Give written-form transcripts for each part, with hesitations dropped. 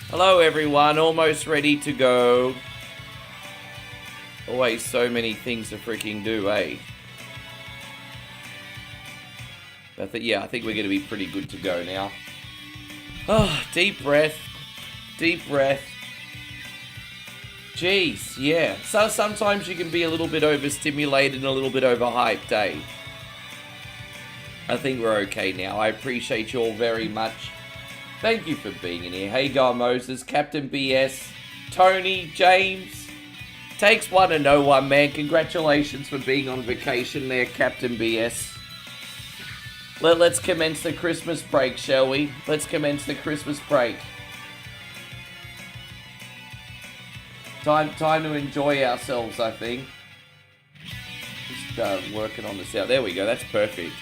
Hello everyone, almost ready to go. Always so many things to freaking do, eh? I think we're going to be pretty good to go now. Oh, deep breath. Deep breath. Jeez, yeah. So sometimes you can be a little bit overstimulated and a little bit overhyped, eh? I think we're okay now. I appreciate you all very much. Thank you for being in here. Hey, God Moses, Captain BS, Tony, James. Takes one to know one, man. Congratulations for being on vacation there, Captain BS. Let's commence the Christmas break, shall we? Let's commence the Christmas break. Time to enjoy ourselves, I think. Just working on this out. There we go. That's perfect.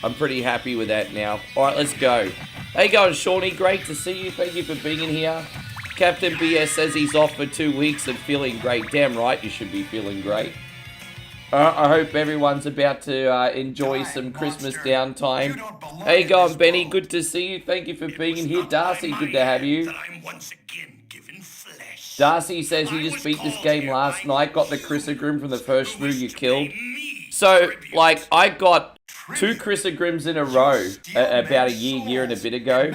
I'm pretty happy with that now. All right, let's go. Hey, going, Shawnee. Great to see you. Thank you for being in here. Captain BS says he's off for 2 weeks and feeling great. Damn right, you should be feeling great. I hope everyone's about to enjoy some Christmas downtime. Hey, going, Benny. Good to see you. Thank you for being in here. Darcy, good to have you. Darcy says you just beat this game last night. Got the Chrysogrim from the first shrew you killed. So, like, I got 2 Chrysogrims in a row about a year and a bit ago.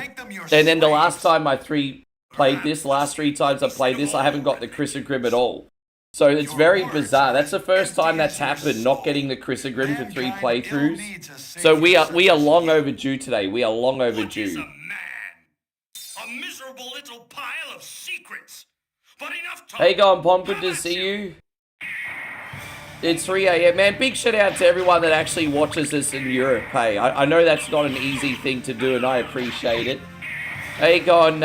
And then the last time last 3 times I played this, I haven't got the Chrysogrim at all. So it's very bizarre. That's the first time that's happened, not getting the Chrysogrim for 3 playthroughs. So we are long overdue today. We are long overdue. A miserable little pile of secrets. But enough talk. Hey, Gone Pom, good to see you. It's 3 a.m. Man, big shout out to everyone that actually watches us in Europe, hey. I know that's not an easy thing to do, and I appreciate it. Hey, Gone,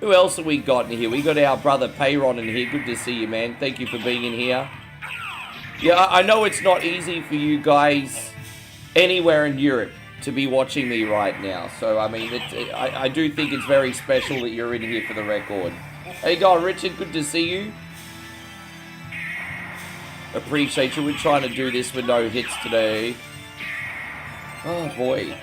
who else have we got in here? We got our brother Payron in here. Good to see you, man. Thank you for being in here. Yeah, I know it's not easy for you guys anywhere in Europe to be watching me right now. So, I mean, I do think it's very special that you're in here for the record. Hey, Gone, Richard, good to see you. Appreciate you. We're trying to do this with no hits today. Oh, boy.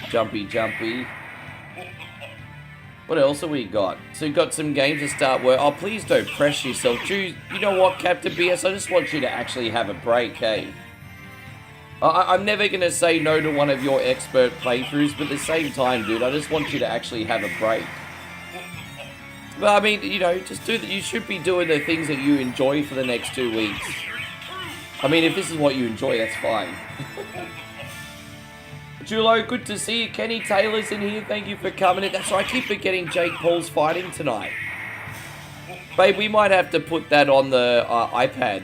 Jumpy. What else have we got? So we've got some games to start with. Oh, please don't press yourself. You know what, Captain BS? I just want you to actually have a break, hey? I'm never going to say no to one of your expert playthroughs, but at the same time, dude, I just want you to actually have a break. But, I mean, you know, just do that. You should be doing the things that you enjoy for the next 2 weeks. I mean, if this is what you enjoy, that's fine. Julo, good to see you. Kenny Taylor's in here. Thank you for coming in. That's right, I keep forgetting Jake Paul's fighting tonight. Babe, we might have to put that on the iPad.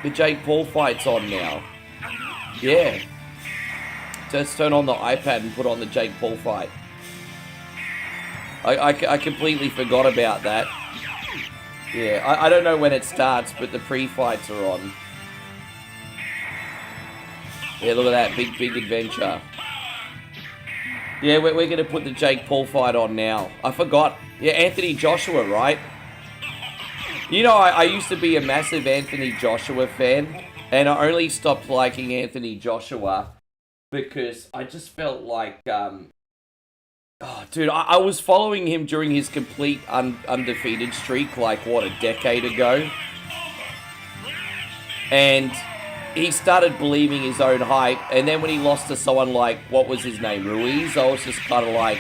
The Jake Paul fight's on now. Yeah. Just turn on the iPad and put on the Jake Paul fight. I completely forgot about that. Yeah, I don't know when it starts, but the pre-fights are on. Yeah, look at that. Big adventure. Yeah, we're going to put the Jake Paul fight on now. I forgot. Yeah, Anthony Joshua, right? You know, I used to be a massive Anthony Joshua fan. And I only stopped liking Anthony Joshua because I just felt like... Oh, dude, I was following him during his complete undefeated streak, like, what, a decade ago? And he started believing his own hype, and then when he lost to someone like, what was his name, Ruiz, I was just kind of like...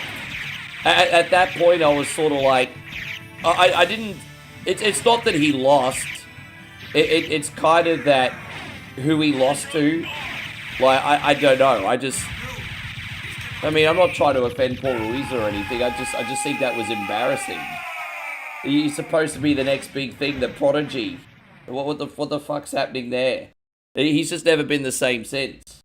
At that point, I was sort of like... I didn't... It's not that he lost. It's kind of that who he lost to. Like, I don't know, I mean, I'm not trying to offend Paul Ruiz or anything. I just think that was embarrassing. He's supposed to be the next big thing, the prodigy. What the fuck's happening there? He's just never been the same since.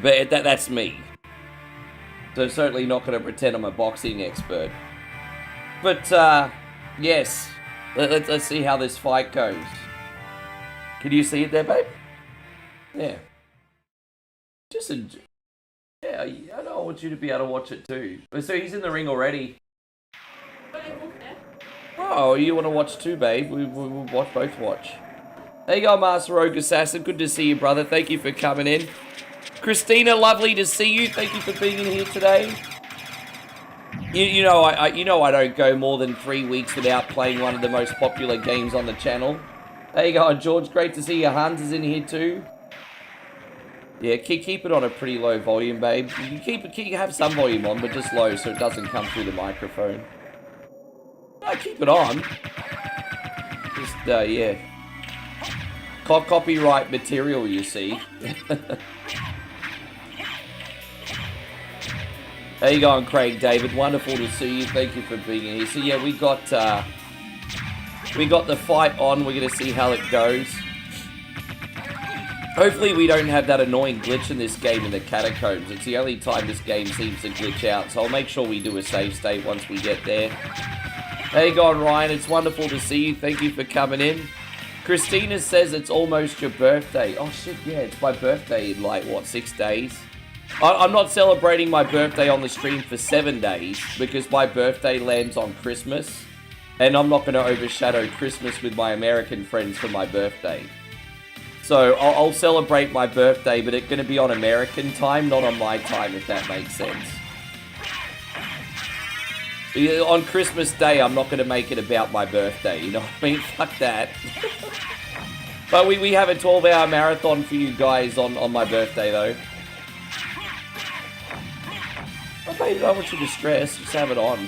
But that's me. So certainly not going to pretend I'm a boxing expert. But yes, let's see how this fight goes. Can you see it there, babe? Yeah. Just enjoy. Yeah, I know I want you to be able to watch it too. So he's in the ring already. Oh, you want to watch too, babe? We'll both watch. There you go, Master Rogue Assassin. Good to see you, brother. Thank you for coming in. Christina, lovely to see you. Thank you for being in here today. You know I don't go more than 3 weeks without playing one of the most popular games on the channel. There you go, George. Great to see you. Hans is in here too. Yeah, keep it on a pretty low volume, babe. You can have some volume on, but just low so it doesn't come through the microphone. No, keep it on. Just, yeah. Copyright material, you see. How you going, Craig David? Wonderful to see you. Thank you for being here. So yeah, we got the fight on. We're gonna see how it goes. Hopefully we don't have that annoying glitch in this game in the catacombs. It's the only time this game seems to glitch out. So I'll make sure we do a save state once we get there. How you going, Ryan? It's wonderful to see you. Thank you for coming in. Christina says it's almost your birthday. Oh shit, yeah, it's my birthday in like, what, 6 days? I'm not celebrating my birthday on the stream for 7 days because my birthday lands on Christmas. And I'm not going to overshadow Christmas with my American friends for my birthday. So I'll celebrate my birthday, but it's going to be on American time, not on my time, if that makes sense. On Christmas Day, I'm not going to make it about my birthday, you know what I mean? Fuck that. But we have a 12-hour marathon for you guys on my birthday, though. Oh, babe, I don't want you to stress. Just have it on.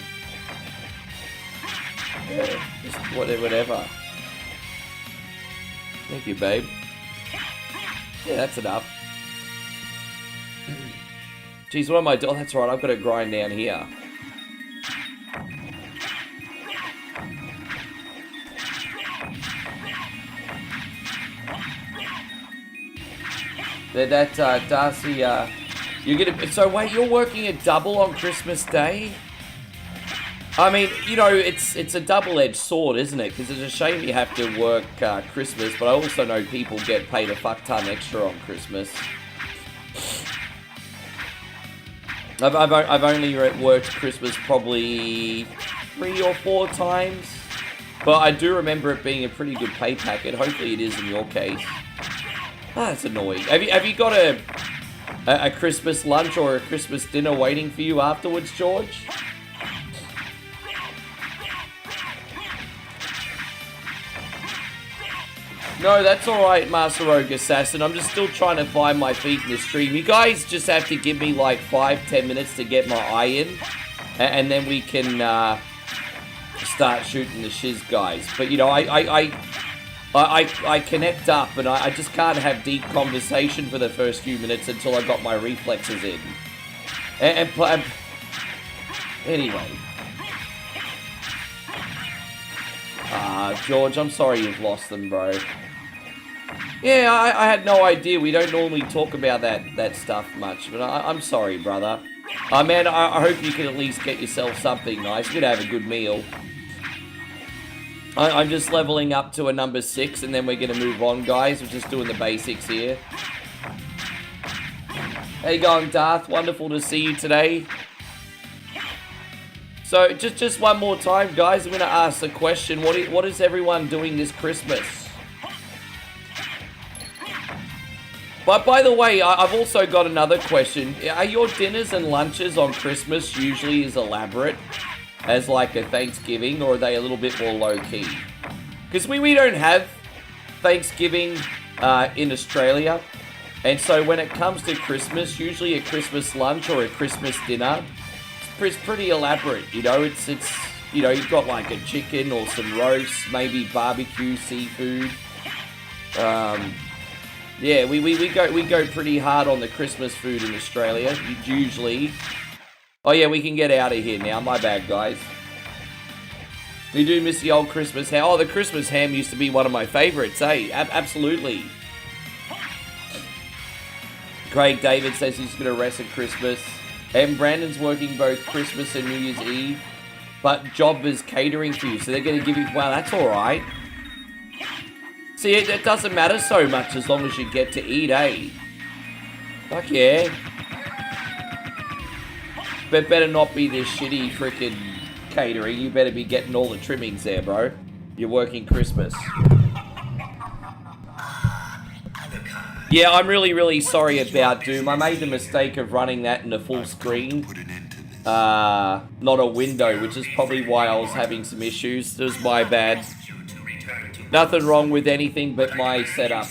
Yeah, just whatever. Thank you, babe. Yeah, that's enough. Jeez, what am I doing? Oh, that's right, I've got to grind down here. Darcy, you're gonna... So wait, you're working a double on Christmas Day? I mean, you know, it's a double-edged sword, isn't it? Because it's a shame you have to work Christmas, but I also know people get paid a fuck-ton extra on Christmas. I've only worked Christmas probably 3 or 4 times, but I do remember it being a pretty good pay packet. Hopefully it is in your case. Ah, that's annoying. Have you got a Christmas lunch or a Christmas dinner waiting for you afterwards, George? No, that's alright, Master Rogue Assassin. I'm just still trying to find my feet in the stream. You guys just have to give me like 5-10 minutes to get my eye in. And then we can start shooting the shiz, guys. But, you know, I connect up and I just can't have deep conversation for the first few minutes until I got my reflexes in. Anyway. George, I'm sorry you've lost them, bro. Yeah, I had no idea. We don't normally talk about that stuff much, but I'm sorry, brother. Man, I hope you can at least get yourself something nice. You're gonna have a good meal. I'm just leveling up to a number 6, and then we're gonna move on, guys. We're just doing the basics here. How you going, Darth? Wonderful to see you today. So, just one more time, guys. I'm gonna ask the question: what is everyone doing this Christmas? But by the way, I've also got another question. Are your dinners and lunches on Christmas usually as elaborate as like a Thanksgiving, or are they a little bit more low-key? Because we don't have Thanksgiving in Australia. And so when it comes to Christmas, usually a Christmas lunch or a Christmas dinner, it's pretty elaborate, you know. It's you know, you've got like a chicken or some roast, maybe barbecue, seafood. Yeah, we go pretty hard on the Christmas food in Australia, usually. Oh yeah, we can get out of here now. My bad, guys. We do miss the old Christmas ham. Oh, the Christmas ham used to be one of my favorites, eh? Absolutely. Craig David says he's going to rest at Christmas. And Brandon's working both Christmas and New Year's Eve. But job is catering for you, so they're going to give you... Wow, that's alright. See, it doesn't matter so much as long as you get to eat, eh? Fuck yeah. But better not be this shitty frickin' catering. You better be getting all the trimmings there, bro. You're working Christmas. Yeah, I'm really, really sorry about Doom. I made the mistake of running that in a full screen. Not a window, which is probably why I was having some issues. It was my bad. Nothing wrong with anything but my setup.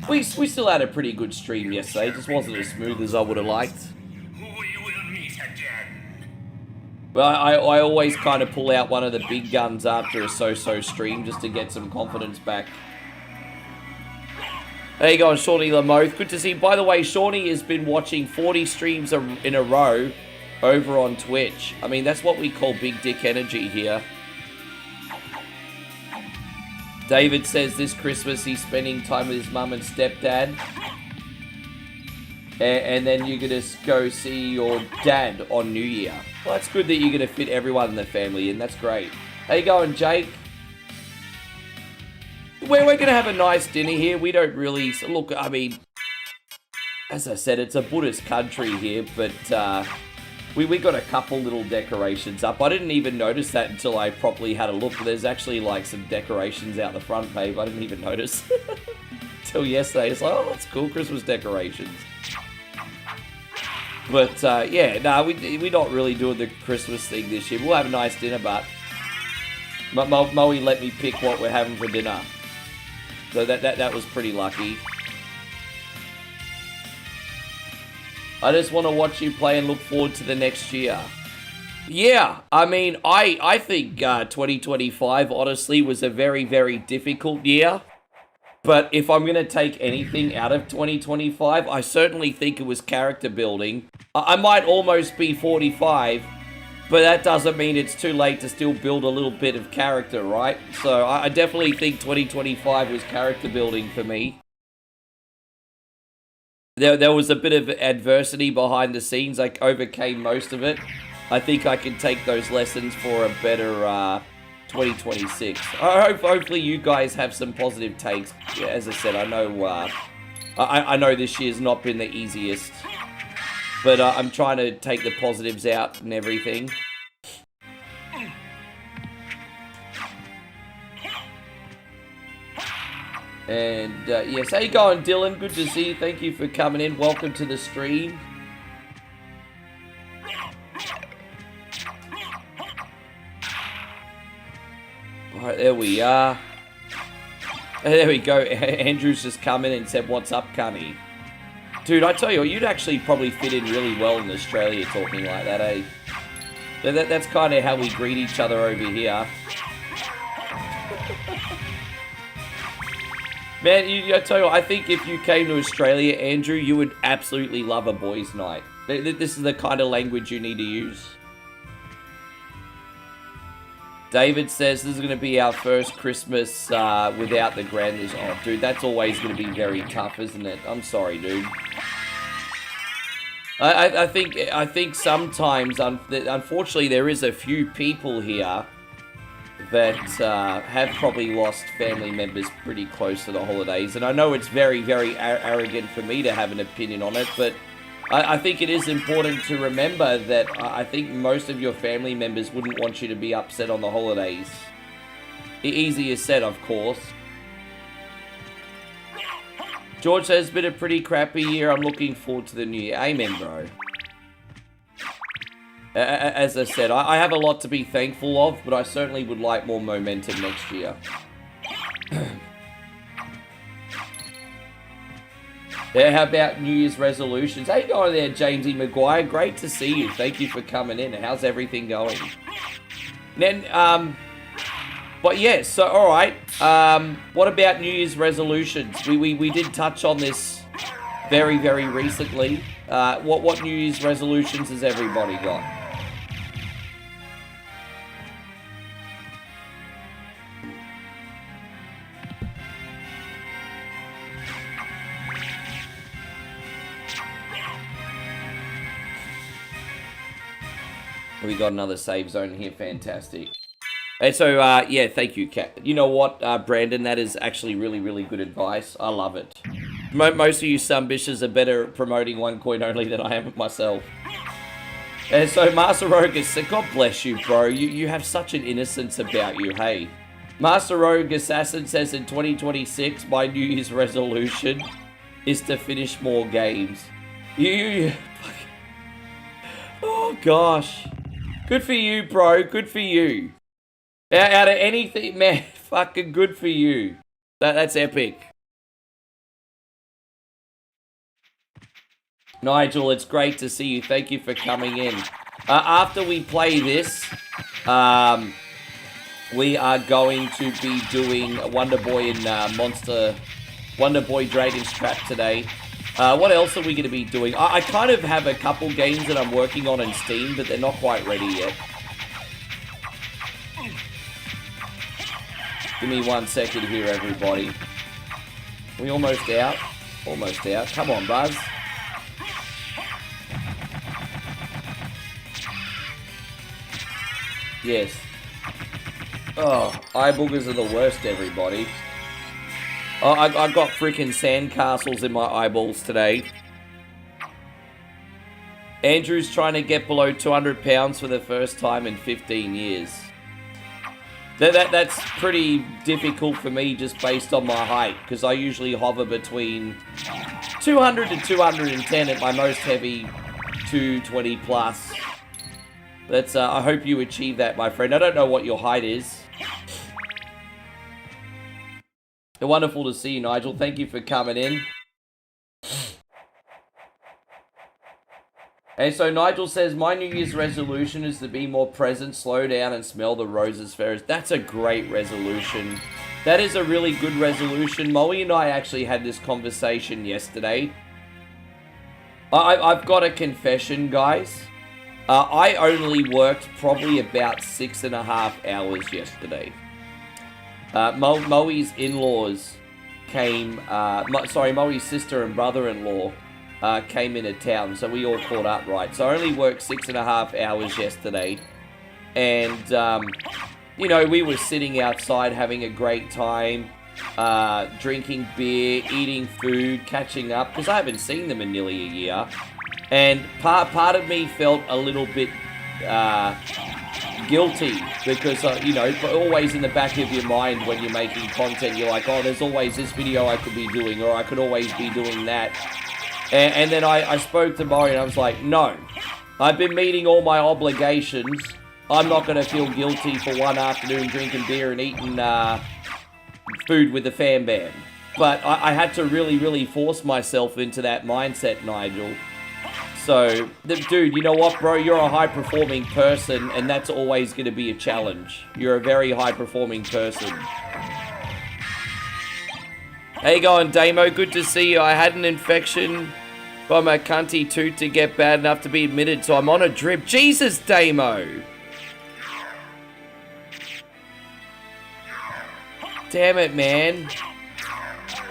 We still had a pretty good stream yesterday. Just wasn't as smooth as I would have liked. But I always kind of pull out one of the big guns after a so-so stream just to get some confidence back. There you go, Shawnee Lamoth. Good to see you. By the way, Shawnee has been watching 40 streams in a row over on Twitch. I mean, that's what we call big dick energy here. David says this Christmas he's spending time with his mum and stepdad. And then you're going to go see your dad on New Year. Well, that's good that you're going to fit everyone in the family in. That's great. How you going, Jake? We're going to have a nice dinner here. We don't really... Look, I mean... As I said, it's a Buddhist country here, but... We got a couple little decorations up. I didn't even notice that until I properly had a look. There's actually, like, some decorations out the front, babe. I didn't even notice. Till yesterday. It's like, oh, that's cool. Christmas decorations. But, yeah, no, we're not really doing the Christmas thing this year. We'll have a nice dinner, but Moe let me pick what we're having for dinner. So that was pretty lucky. I just want to watch you play and look forward to the next year. Yeah, I mean, I think 2025, honestly, was a very, very difficult year. But if I'm going to take anything out of 2025, I certainly think it was character building. I might almost be 45, but that doesn't mean it's too late to still build a little bit of character, right? So I definitely think 2025 was character building for me. There was a bit of adversity behind the scenes. I overcame most of it. I think I can take those lessons for a better 2026. Hopefully you guys have some positive takes. Yeah, as I said, I know this year's not been the easiest, but I'm trying to take the positives out and everything. And yes, how you going, Dylan? Good to see you. Thank you for coming in. Welcome to the stream. Alright, there we are. There we go. Andrew's just come in and said, what's up, Cunny? Dude, I tell you what, you'd actually probably fit in really well in Australia talking like that, eh? That's kind of how we greet each other over here. Man, I tell you what, I think if you came to Australia, Andrew, you would absolutely love a boys' night. This is the kind of language you need to use. David says this is going to be our first Christmas without the grandmas. Oh, dude, that's always going to be very tough, isn't it? I'm sorry, dude. I think sometimes, unfortunately, there is a few people here that have probably lost family members pretty close to the holidays. And I know it's very, very arrogant for me to have an opinion on it, but I think it is important to remember that I think most of your family members wouldn't want you to be upset on the holidays. Easier said, of course. George says, it's been a pretty crappy year. I'm looking forward to the new year. Amen, bro. As I said, I have a lot to be thankful of, but I certainly would like more momentum next year. Yeah, how about New Year's resolutions? How you going there, Jamesy Maguire? Great to see you. Thank you for coming in. How's everything going? Then, but yeah, so, alright. What about New Year's resolutions? We did touch on this very, very recently. What New Year's resolutions has everybody got? We got another save zone here. Fantastic. And so, yeah, thank you, Kat. You know what, Brandon? That is actually really, really good advice. I love it. Most of you sumbishers are better at promoting one coin only than I am myself. And so, Master Rogus said, God bless you, bro. You have such an innocence about you, hey. Master Rogue Assassin says in 2026, my New Year's resolution is to finish more games. You... Oh, gosh. Good for you, bro. Good for you. Out of anything, man, fucking good for you. That's epic. Nigel, it's great to see you. Thank you for coming in. After we play this, we are going to be doing Wonder Boy and Wonder Boy Dragon's Trap today. What else are we going to be doing? I kind of have a couple games that I'm working on in Steam, but they're not quite ready yet. Give me 1 second here, everybody. We almost out? Almost out. Come on, Buzz. Yes. Oh, eye boogers are the worst, everybody. Oh, I got freaking sandcastles in my eyeballs today. Andrew's trying to get below 200 pounds for the first time in 15 years. That's pretty difficult for me just based on my height, because I usually hover between 200 to 210 at my most heavy, 220 plus. That's, I hope you achieve that, my friend. I don't know what your height is. Wonderful to see you, Nigel. Thank you for coming in. And so Nigel says, my New Year's resolution is to be more present, slow down, and smell the roses fairs. That's a great resolution. That is a really good resolution. Moe and I actually had this conversation yesterday. I've got a confession, guys. I only worked probably about 6.5 hours yesterday. Moe's in-laws came, Moe's sister and brother-in-law came into town, so we all caught up, right? So I only worked 6.5 hours yesterday, and, you know, we were sitting outside having a great time, drinking beer, eating food, catching up, because I haven't seen them in nearly a year, and part of me felt a little bit, guilty, because, you know, always in the back of your mind when you're making content, you're like, oh, there's always this video I could be doing, or I could always be doing that. And then I spoke to Maury and I was like, no, I've been meeting all my obligations. I'm not going to feel guilty for one afternoon drinking beer and eating food with the fan band. But I had to really, really force myself into that mindset, Nigel. So, dude, you know what, bro? You're a high-performing person, and that's always going to be a challenge. You're a very high-performing person. How you going, Damo? Good to see you. I had an infection by my cunty tooth to get bad enough to be admitted, so I'm on a drip. Jesus, Damo! Damn it, man.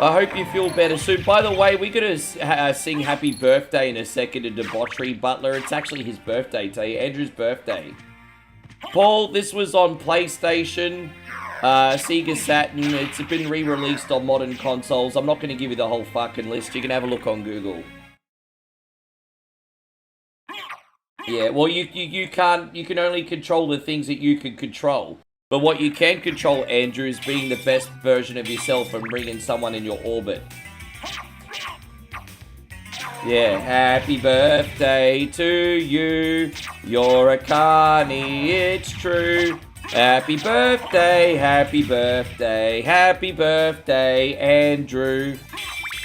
I hope you feel better soon. By the way, we're going to sing happy birthday in a second to Debauchery Butler. It's actually his birthday today, Andrew's birthday. Paul, this was on PlayStation, Sega Saturn. It's been re-released on modern consoles. I'm not going to give you the whole fucking list. You can have a look on Google. Yeah, well, you can only control the things that you can control. But what you can control, Andrew, is being the best version of yourself and bringing someone in your orbit. Yeah, happy birthday to you. You're a carny, it's true. Happy birthday, happy birthday, happy birthday, Andrew.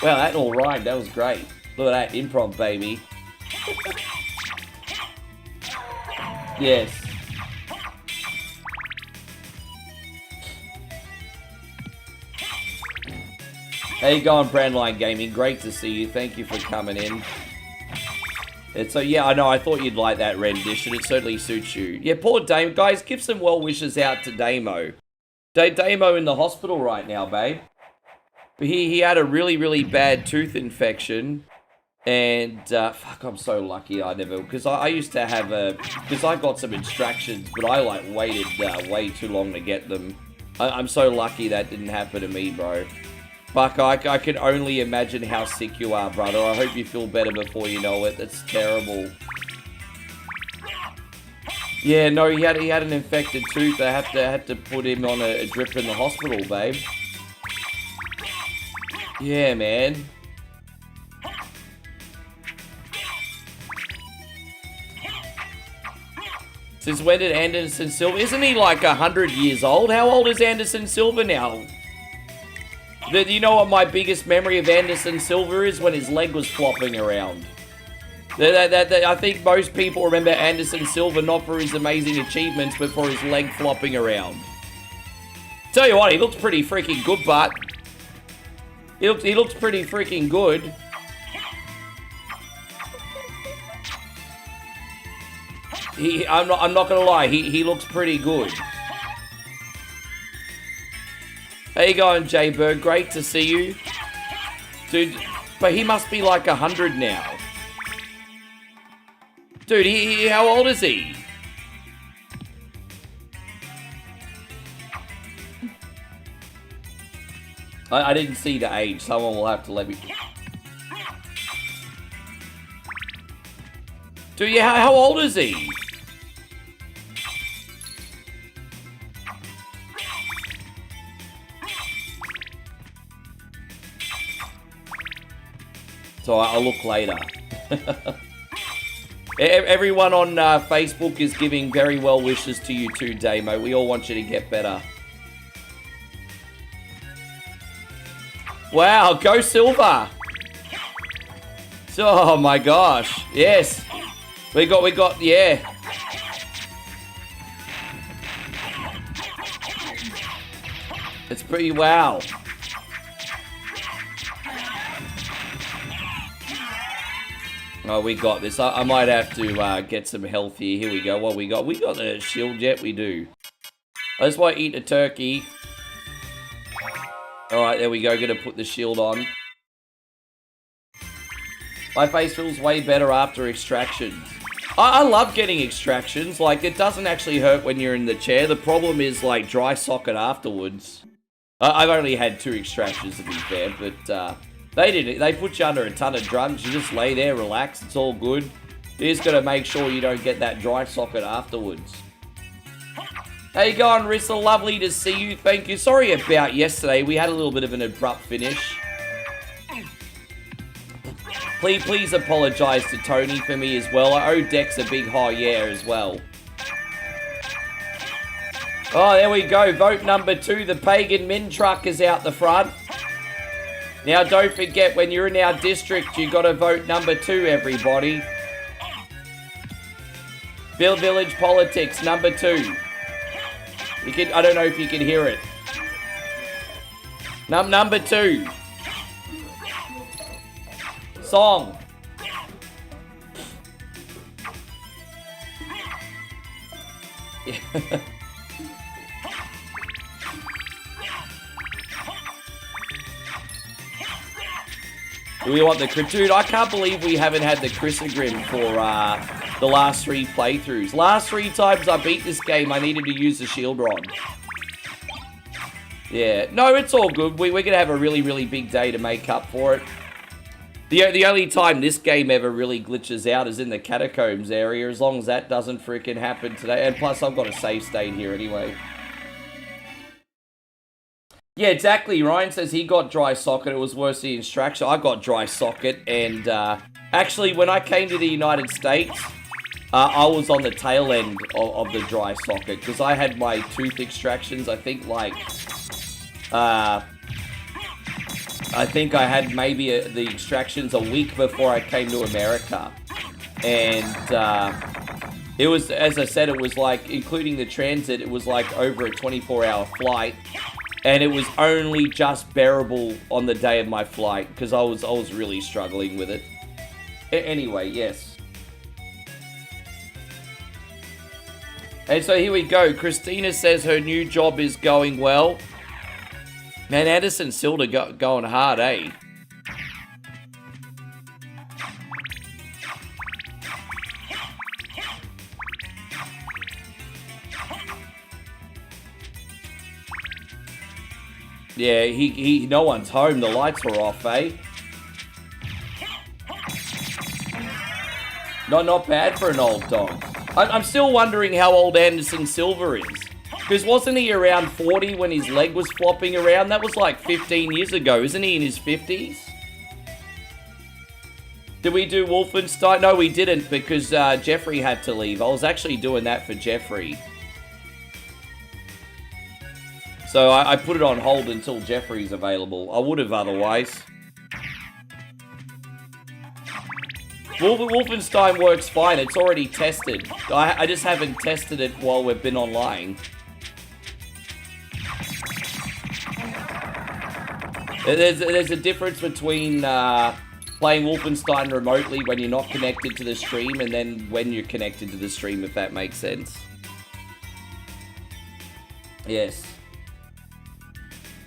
Well, that all rhymed. That was great. Look at that improv, baby. Yes. How you going, Brandline Gaming? Great to see you. Thank you for coming in. And so, yeah, I know. I thought you'd like that rendition. It certainly suits you. Yeah, poor Damo. Guys, give some well wishes out to Damo. Damo in the hospital right now, babe. He had a really, really bad tooth infection. And, fuck, I'm so lucky I never... Because I used to have a... Because I got some extractions, but I, like, waited way too long to get them. I'm so lucky that didn't happen to me, bro. Fuck, I can only imagine how sick you are, brother. I hope you feel better before you know it. That's terrible. Yeah, no, he had an infected tooth. They had to put him on a drip in the hospital, babe. Yeah, man. Since when did Anderson Silva... Isn't he like 100 years old? How old is Anderson Silva now? You know what my biggest memory of Anderson Silva is? When his leg was flopping around. I think most people remember Anderson Silva not for his amazing achievements, but for his leg flopping around. Tell you what, he looks pretty freaking good, but... He looks pretty freaking good. I'm not gonna lie, he looks pretty good. How you going, Jay Bird? Great to see you. Dude, but he must be like 100 now. Dude, how old is he? I didn't see the age. Someone will have to let me... Dude, yeah, how old is he? So I'll look later. Everyone on Facebook is giving very well wishes to you too, Damo. We all want you to get better. Wow, go Silver! Oh my gosh, yes. We got, yeah. It's pretty, wow. Oh, we got this. I might have to get some health here. Here we go. What we got? We got the shield jet. We do. I just want to eat a turkey. Alright, there we go. Gonna put the shield on. My face feels way better after extractions. I love getting extractions. Like, it doesn't actually hurt when you're in the chair. The problem is, like, dry socket afterwards. I've only had 2 extractions, to be fair, but, they did it. They put you under a ton of drugs. You just lay there, relax. It's all good. You just got to make sure you don't get that dry socket afterwards. How you going, Rissa? Lovely to see you. Thank you. Sorry about yesterday. We had a little bit of an abrupt finish. Please apologise to Tony for me as well. I owe Dex a big hi yeah as well. Oh, there we go. Vote number 2. The Pagan Min truck is out the front. Now, don't forget, when you're in our district, you got to vote number 2, everybody. Bill Village Politics, number 2. You can, I don't know if you can hear it. Number 2. Song. Yeah. Do we want the crit? Dude, I can't believe we haven't had the Chrysogrim for the last 3 playthroughs. Last 3 times I beat this game, I needed to use the shield rod. Yeah, no, it's all good. We're going to have a really, really big day to make up for it. The only time this game ever really glitches out is in the catacombs area, as long as that doesn't freaking happen today. And plus, I've got a save state here anyway. Yeah, exactly. Ryan says he got dry socket. It was worse than the extraction. I got dry socket. And actually, when I came to the United States, I was on the tail end of the dry socket. Because I had my tooth extractions, I think, like... I think I had maybe the extractions a week before I came to America. And it was, as I said, it was like, including the transit, it was like over a 24-hour flight. And it was only just bearable on the day of my flight because I was really struggling with it. Anyway, yes. And so here we go. Christina says her new job is going well. Man, Anderson Silva going hard, eh? Yeah, no one's home. The lights are off, eh? Not bad for an old dog. I'm still wondering how old Anderson Silva is. Because wasn't he around 40 when his leg was flopping around? That was like 15 years ago. Isn't he in his 50s? Did we do Wolfenstein? No, we didn't because Jeffrey had to leave. I was actually doing that for Jeffrey. So I put it on hold until Jeffrey's available. I would have otherwise. Wolfenstein works fine. It's already tested. I just haven't tested it while we've been online. There's a difference between playing Wolfenstein remotely when you're not connected to the stream and then when you're connected to the stream, if that makes sense. Yes.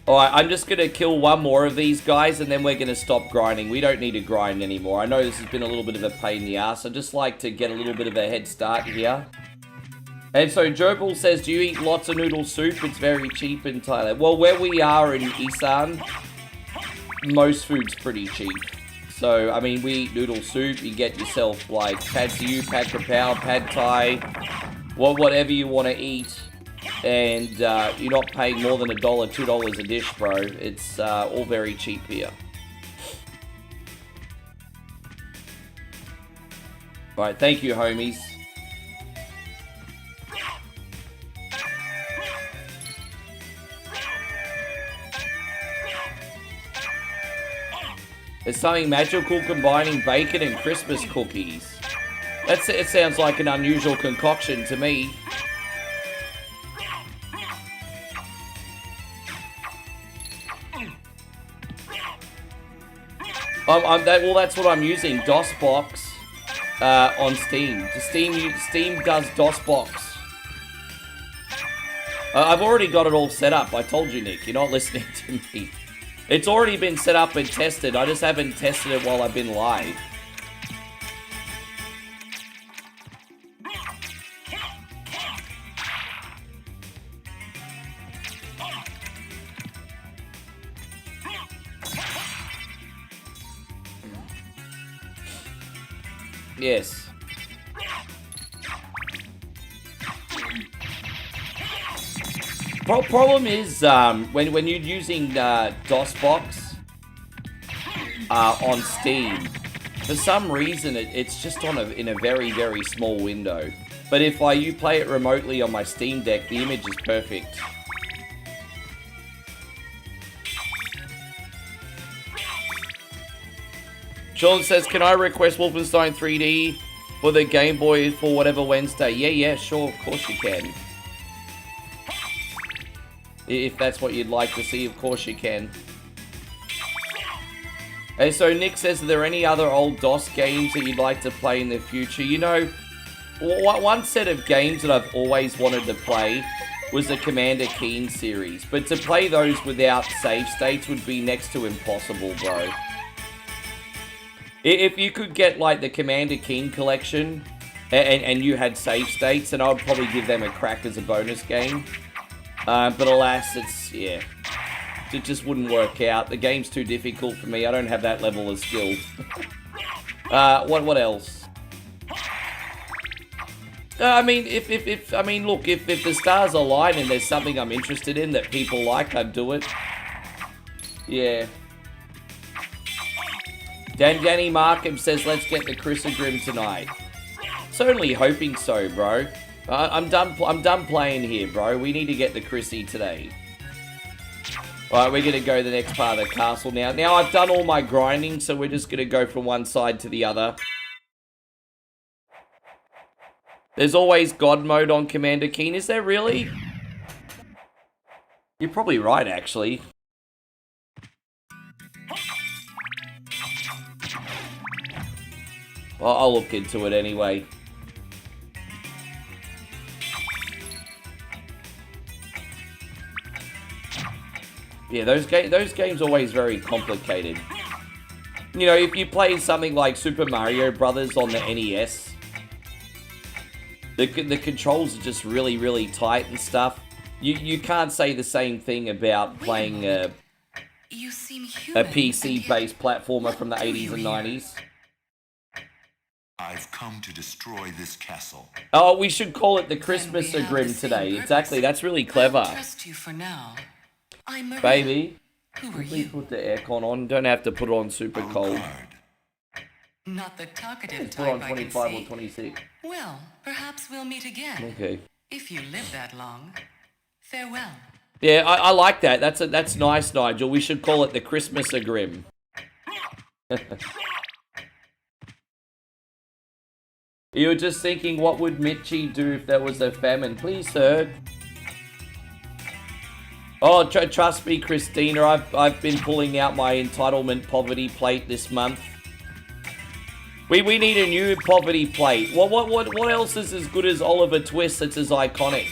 Alright, I'm just going to kill one more of these guys and then we're going to stop grinding. We don't need to grind anymore. I know this has been a little bit of a pain in the ass. I just like to get a little bit of a head start here. And so Jobal says, do you eat lots of noodle soup? It's very cheap in Thailand. Well, where we are in Isan, most food's pretty cheap. So, I mean, we eat noodle soup. You get yourself, like, pad see ew, pad kapow, pad thai, whatever you want to eat. And you're not paying more than $1, $2 a dish, bro. It's all very cheap here. Alright, thank you, homies. There's something magical combining bacon and Christmas cookies. It sounds like an unusual concoction to me. Well, that's what I'm using, DOSBox on Steam. Steam does DOSBox. I've already got it all set up. I told you, Nick. You're not listening to me. It's already been set up and tested. I just haven't tested it while I've been live. Yes. Problem is, when you're using DOSBox on Steam, for some reason it's just in a very, very small window. But if you play it remotely on my Steam Deck, the image is perfect. Sean says, can I request Wolfenstein 3D for the Game Boy for whatever Wednesday? Yeah, sure, of course you can. If that's what you'd like to see, of course you can. Hey, so Nick says, are there any other old DOS games that you'd like to play in the future? You know, one set of games that I've always wanted to play was the Commander Keen series. But to play those without save states would be next to impossible, bro. If you could get, like, the Commander Keen collection and you had save states, then I would probably give them a crack as a bonus game. But alas, it just wouldn't work out. The game's too difficult for me. I don't have that level of skill. What else? I mean, look, if the stars align and there's something I'm interested in that people like, I'd do it. Yeah. Danny Markham says, let's get the Chrysogrim tonight. Certainly hoping so, bro. I'm done playing here, bro. We need to get the Chrissy today. Alright, we're gonna go to the next part of the castle now. Now I've done all my grinding, so we're just gonna go from one side to the other. There's always God mode on Commander Keen. Is there really? You're probably right, actually. Well, I'll look into it anyway. Yeah, those games are always very complicated. You know, if you play something like Super Mario Brothers on the NES, the controls are just really, really tight and stuff. You can't say the same thing about playing a PC-based platformer from the 80s and 90s. I've come to destroy this castle. Oh, we should call it the Christmas Grim today. Exactly, that's really clever. I'll trust you for now. I'm Maria. Baby, Who are please you? put the aircon on. Don't have to put it on super cold. Not the talkative Put on type, I can 25 see. or 26. Well, perhaps we'll meet again. Okay. If you live that long. Farewell. Yeah, I like that. That's nice, Nigel. We should call it the Christmas Grim. You were just thinking, what would Mitchie do if there was a famine? Please, sir. Oh, trust me, Christina. I've been pulling out my entitlement poverty plate this month. We need a new poverty plate. What else is as good as Oliver Twist that's as iconic?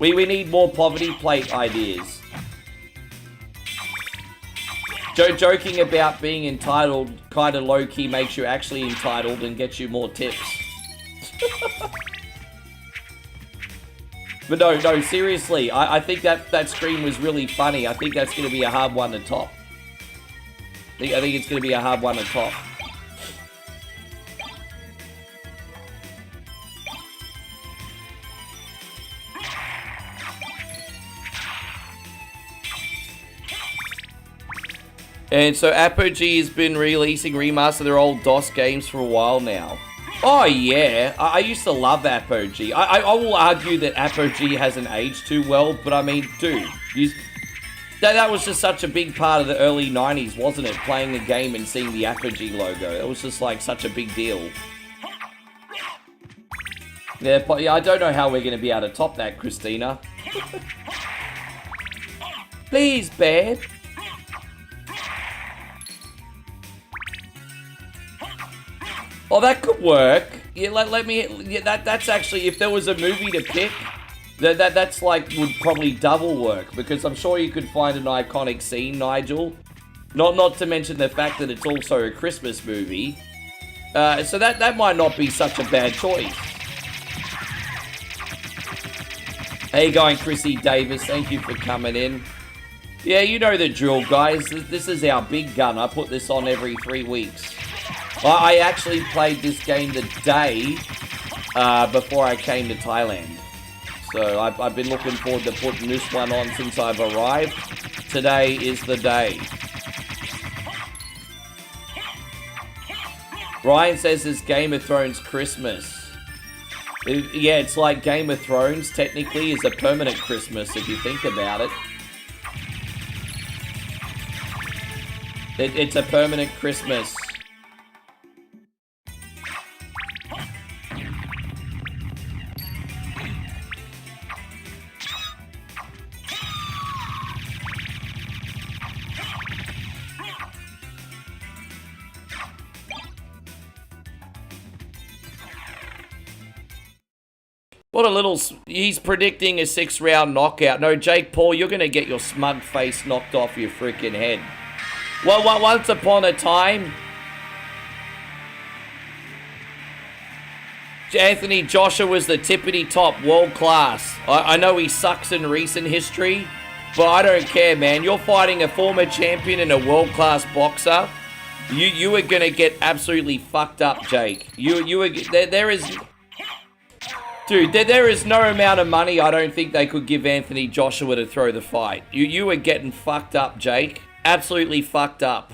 We need more poverty plate ideas. Joking about being entitled kind of low-key makes you actually entitled and gets you more tips. But no, seriously, I think that stream was really funny. I think that's going to be a hard one to top. I think it's going to be a hard one to top. And so Apogee has been releasing remaster of their old DOS games for a while now. Oh yeah, I used to love Apogee. I will argue that Apogee hasn't aged too well, but I mean, dude, that was just such a big part of the early 90s, wasn't it? Playing a game and seeing the Apogee logo. It was just like such a big deal. Yeah, but yeah, I don't know how we're going to be able to top that, Christina. Please, babe. Oh, that could work. Yeah, let me. Yeah, that's actually, if there was a movie to pick, that's like would probably double work, because I'm sure you could find an iconic scene, Nigel. Not to mention the fact that it's also a Christmas movie. So that might not be such a bad choice. How you going, Chrissy Davis? Thank you for coming in. Yeah, you know the drill, guys. This is our big gun. I put this on every 3 weeks. I actually played this game the day before I came to Thailand. So I've been looking forward to putting this one on since I've arrived. Today is the day. Ryan says it's Game of Thrones Christmas. Yeah, it's like Game of Thrones technically is a permanent Christmas if you think about it. It's a permanent Christmas. What a little... He's predicting a 6-round knockout. No, Jake Paul, you're going to get your smug face knocked off your freaking head. Well, once upon a time... Anthony Joshua was the tippity-top, world class. I know he sucks in recent history, but I don't care, man. You're fighting a former champion and a world-class boxer. You are going to get absolutely fucked up, Jake. There is... Dude, there is no amount of money I don't think they could give Anthony Joshua to throw the fight. You are getting fucked up, Jake. Absolutely fucked up.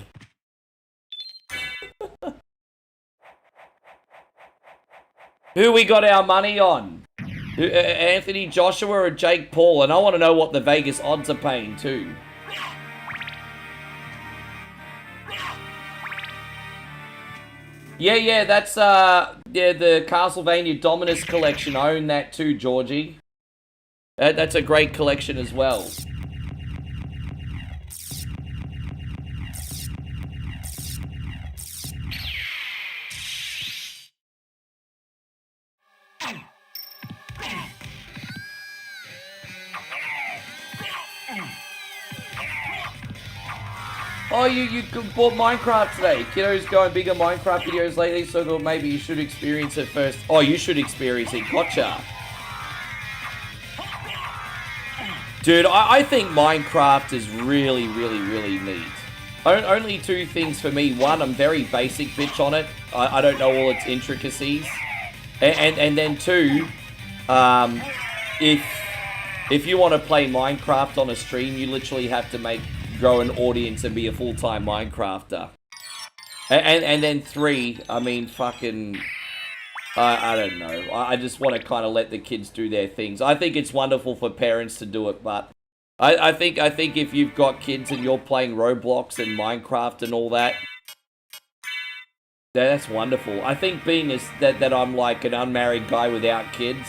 Who we got our money on? Anthony Joshua or Jake Paul? And I want to know what the Vegas odds are paying too. Yeah, that's the Castlevania Dominus collection. I own that too, Georgie. That's a great collection as well. Oh, you bought Minecraft today. Kiddo's going bigger Minecraft videos lately, so I thought maybe you should experience it first. Oh, you should experience it. Gotcha. Dude, I think Minecraft is really, really, really neat. Only two things for me. One, I'm very basic bitch on it. I don't know all its intricacies. And then two, if you want to play Minecraft on a stream, you literally have to grow an audience and be a full-time Minecrafter. And then three, I mean, fucking, I don't know. I just want to kind of let the kids do their things. I think it's wonderful for parents to do it, but I think if you've got kids and you're playing Roblox and Minecraft and all that, that's wonderful. I think being that I'm like an unmarried guy without kids,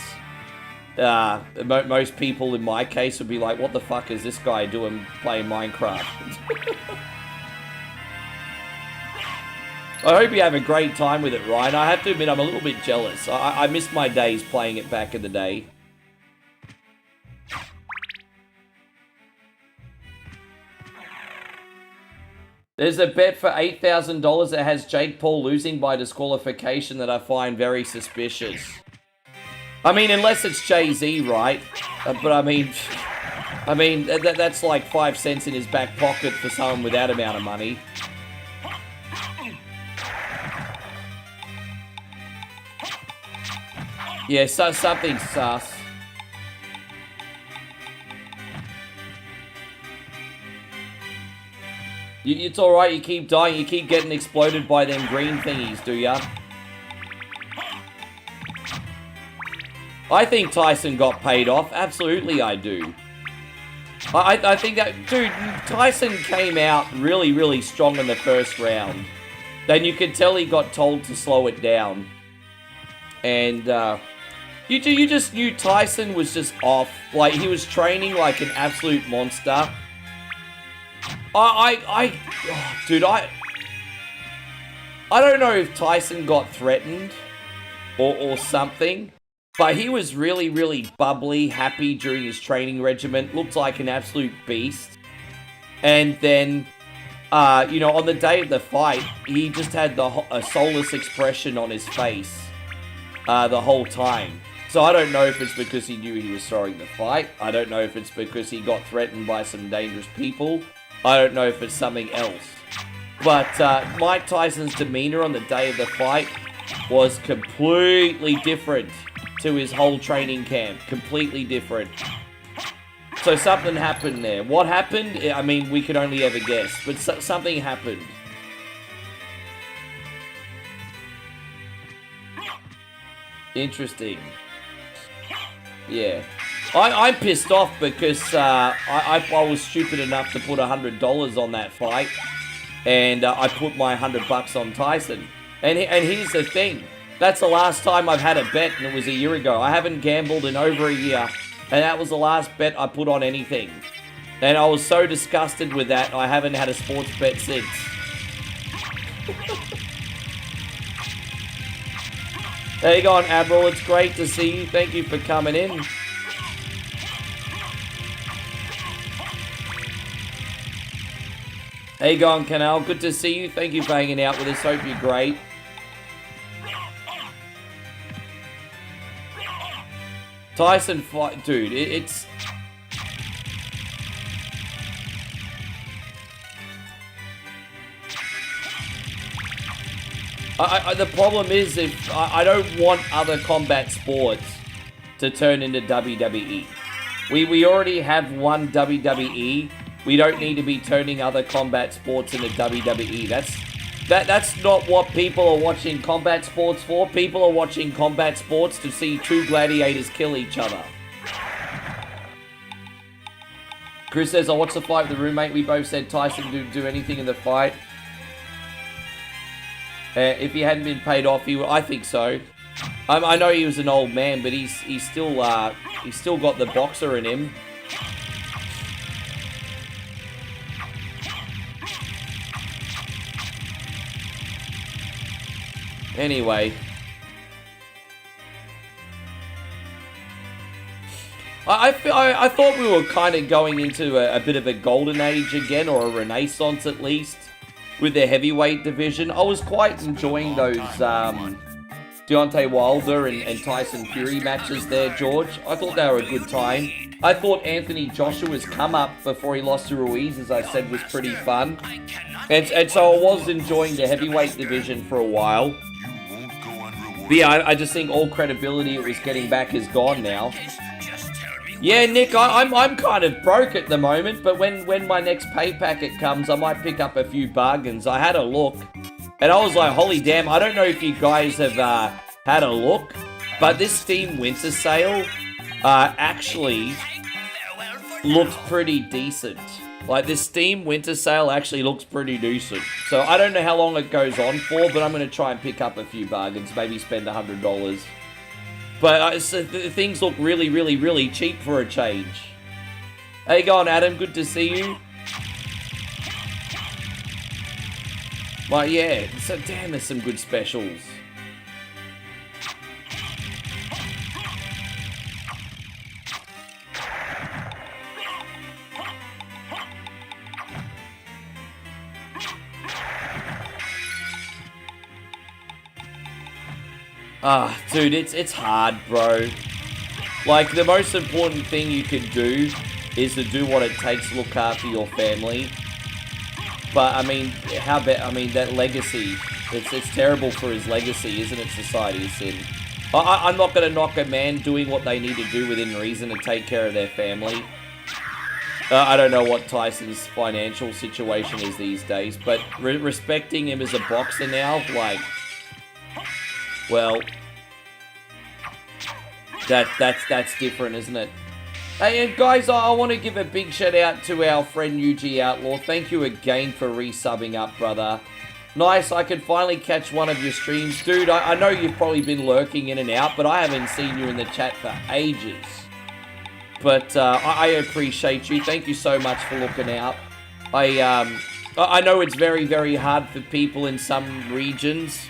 most people in my case would be like, what the fuck is this guy doing playing Minecraft? I hope you have a great time with it, Ryan. I have to admit, I'm a little bit jealous. I missed my days playing it back in the day. There's a bet for $8,000 that has Jake Paul losing by disqualification that I find very suspicious. I mean, unless it's Jay-Z, right? But I mean, that's like 5 cents in his back pocket for someone with that amount of money. Yeah, so something sus. It's alright, you keep dying, you keep getting exploded by them green thingies, do ya? I think Tyson got paid off. Absolutely I do. I think that... Dude, Tyson came out really, really strong in the first round. Then you could tell he got told to slow it down. And, you just knew Tyson was just off. Like, he was training like an absolute monster. Dude, I don't know if Tyson got threatened or something, but he was really, really bubbly, happy during his training regimen. Looked like an absolute beast. And then, you know, on the day of the fight, he just had a soulless expression on his face the whole time. So I don't know if it's because he knew he was throwing the fight. I don't know if it's because he got threatened by some dangerous people. I don't know if it's something else. But Mike Tyson's demeanor on the day of the fight was completely different to his whole training camp. Completely different. So something happened there. What happened? I mean, we could only ever guess. But something happened. Interesting. Yeah. I'm pissed off because I was stupid enough to put $100 on that fight. And I put my $100 on Tyson. And here's the thing. That's the last time I've had a bet, and it was a year ago. I haven't gambled in over a year. And that was the last bet I put on anything. And I was so disgusted with that, I haven't had a sports bet since. There you go, Admiral. It's great to see you. Thank you for coming in. How you going, Canal? Good to see you. Thank you for hanging out with us. Hope you're great. Tyson fight, dude. It's the problem is if I don't want other combat sports to turn into WWE. We already have one WWE. We don't need to be turning other combat sports into WWE. That's not what people are watching combat sports for. People are watching combat sports to see two gladiators kill each other. Chris says, I watched the fight with the roommate. We both said Tyson didn't do anything in the fight. If he hadn't been paid off, he would. I think so. I know he was an old man, but he's still got the boxer in him. Anyway. I thought we were kind of going into a bit of a golden age again, or a renaissance at least, with the heavyweight division. I was quite enjoying those Deontay Wilder and Tyson Fury matches there, George. I thought they were a good time. I thought Anthony Joshua's come up before he lost to Ruiz, as I said, was pretty fun. And so I was enjoying the heavyweight division for a while. But yeah, I just think all credibility it was getting back is gone now. Yeah, Nick, I'm kind of broke at the moment, but when my next pay packet comes, I might pick up a few bargains. I had a look, and I was like, holy damn, I don't know if you guys have had a look, but this Steam Winter Sale actually looks pretty decent. Like, this Steam Winter Sale actually looks pretty decent. So I don't know how long it goes on for, but I'm going to try and pick up a few bargains, maybe spend $100. But things look really, really, really cheap for a change. How you going, Adam? Good to see you. Well, yeah. So, damn, there's some good specials. Dude, it's hard, bro. Like, the most important thing you can do is to do what it takes to look after your family. But, I mean, that legacy, it's terrible for his legacy, isn't it, Society of Sin? I'm not going to knock a man doing what they need to do within reason to take care of their family. I don't know what Tyson's financial situation is these days, but respecting him as a boxer now, like, well, that's different, isn't it? Hey, and guys, I want to give a big shout out to our friend UG Outlaw. Thank you again for resubbing up, brother. Nice, I could finally catch one of your streams. Dude, I know you've probably been lurking in and out, but I haven't seen you in the chat for ages. But I appreciate you. Thank you so much for looking out. I know it's very, very hard for people in some regions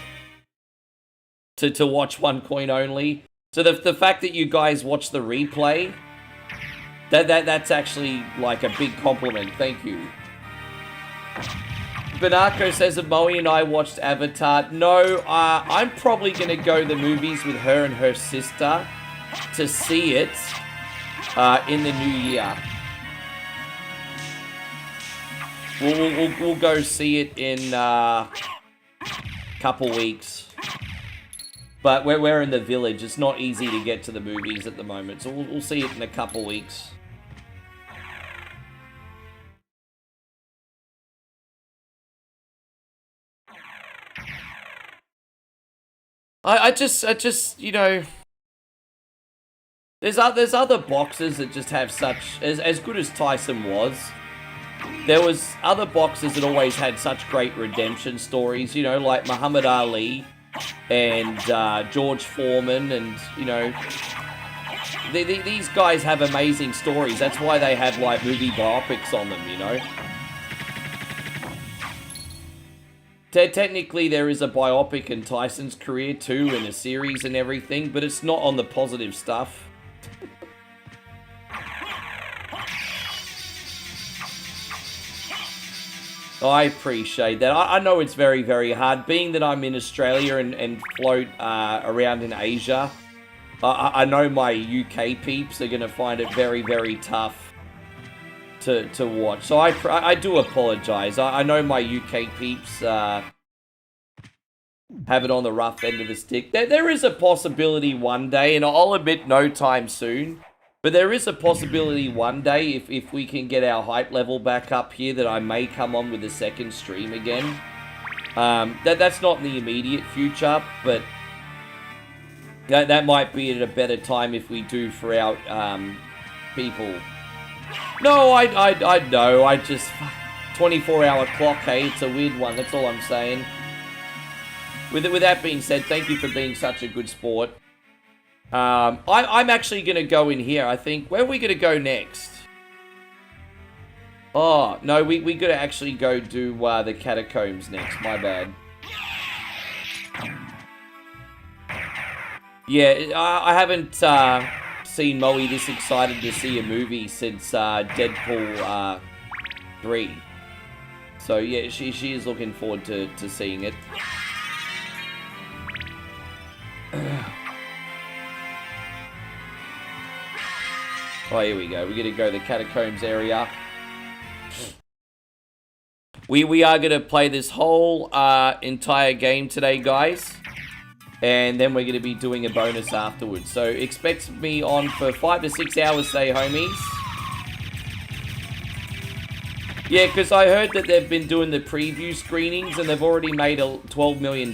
to watch one coin only. So the fact that you guys watch the replay, that's actually like a big compliment. Thank you. Banako says that Moe and I watched Avatar. No, I'm probably going to go to the movies with her and her sister to see it in the new year. We'll go see it in a couple weeks. But we're in the village. It's not easy to get to the movies at the moment. So we'll see it in a couple weeks. I just, you know, there's other boxers that just have such, as good as Tyson was, there was other boxers that always had such great redemption stories, you know, like Muhammad Ali and George Foreman, and, you know, these guys have amazing stories. That's why they have, like, movie biopics on them, you know. Technically, there is a biopic in Tyson's career, too, and a series and everything, but it's not on the positive stuff. I appreciate that. I know it's very, very hard. Being that I'm in Australia and float around in Asia, I know my UK peeps are going to find it very, very tough to watch. So I do apologise. I know my UK peeps have it on the rough end of the stick. There is a possibility one day, and I'll admit no time soon, but there is a possibility one day, if we can get our hype level back up here, that I may come on with a second stream again. That's not in the immediate future, but that might be at a better time if we do for our people. No, I know. I just 24-hour clock. Hey, it's a weird one. That's all I'm saying. With that being said, thank you for being such a good sport. I'm actually going to go in here, I think. Where are we going to go next? Oh, no, we got to actually go do the catacombs next. My bad. Yeah, I haven't seen Moe this excited to see a movie since Deadpool 3. So, yeah, she is looking forward to seeing it. Oh, here we go. We're going to go to the catacombs area. We are going to play this whole entire game today, guys. And then we're going to be doing a bonus afterwards. So expect me on for 5 to 6 hours today, homies. Yeah, because I heard that they've been doing the preview screenings and they've already made $12 million.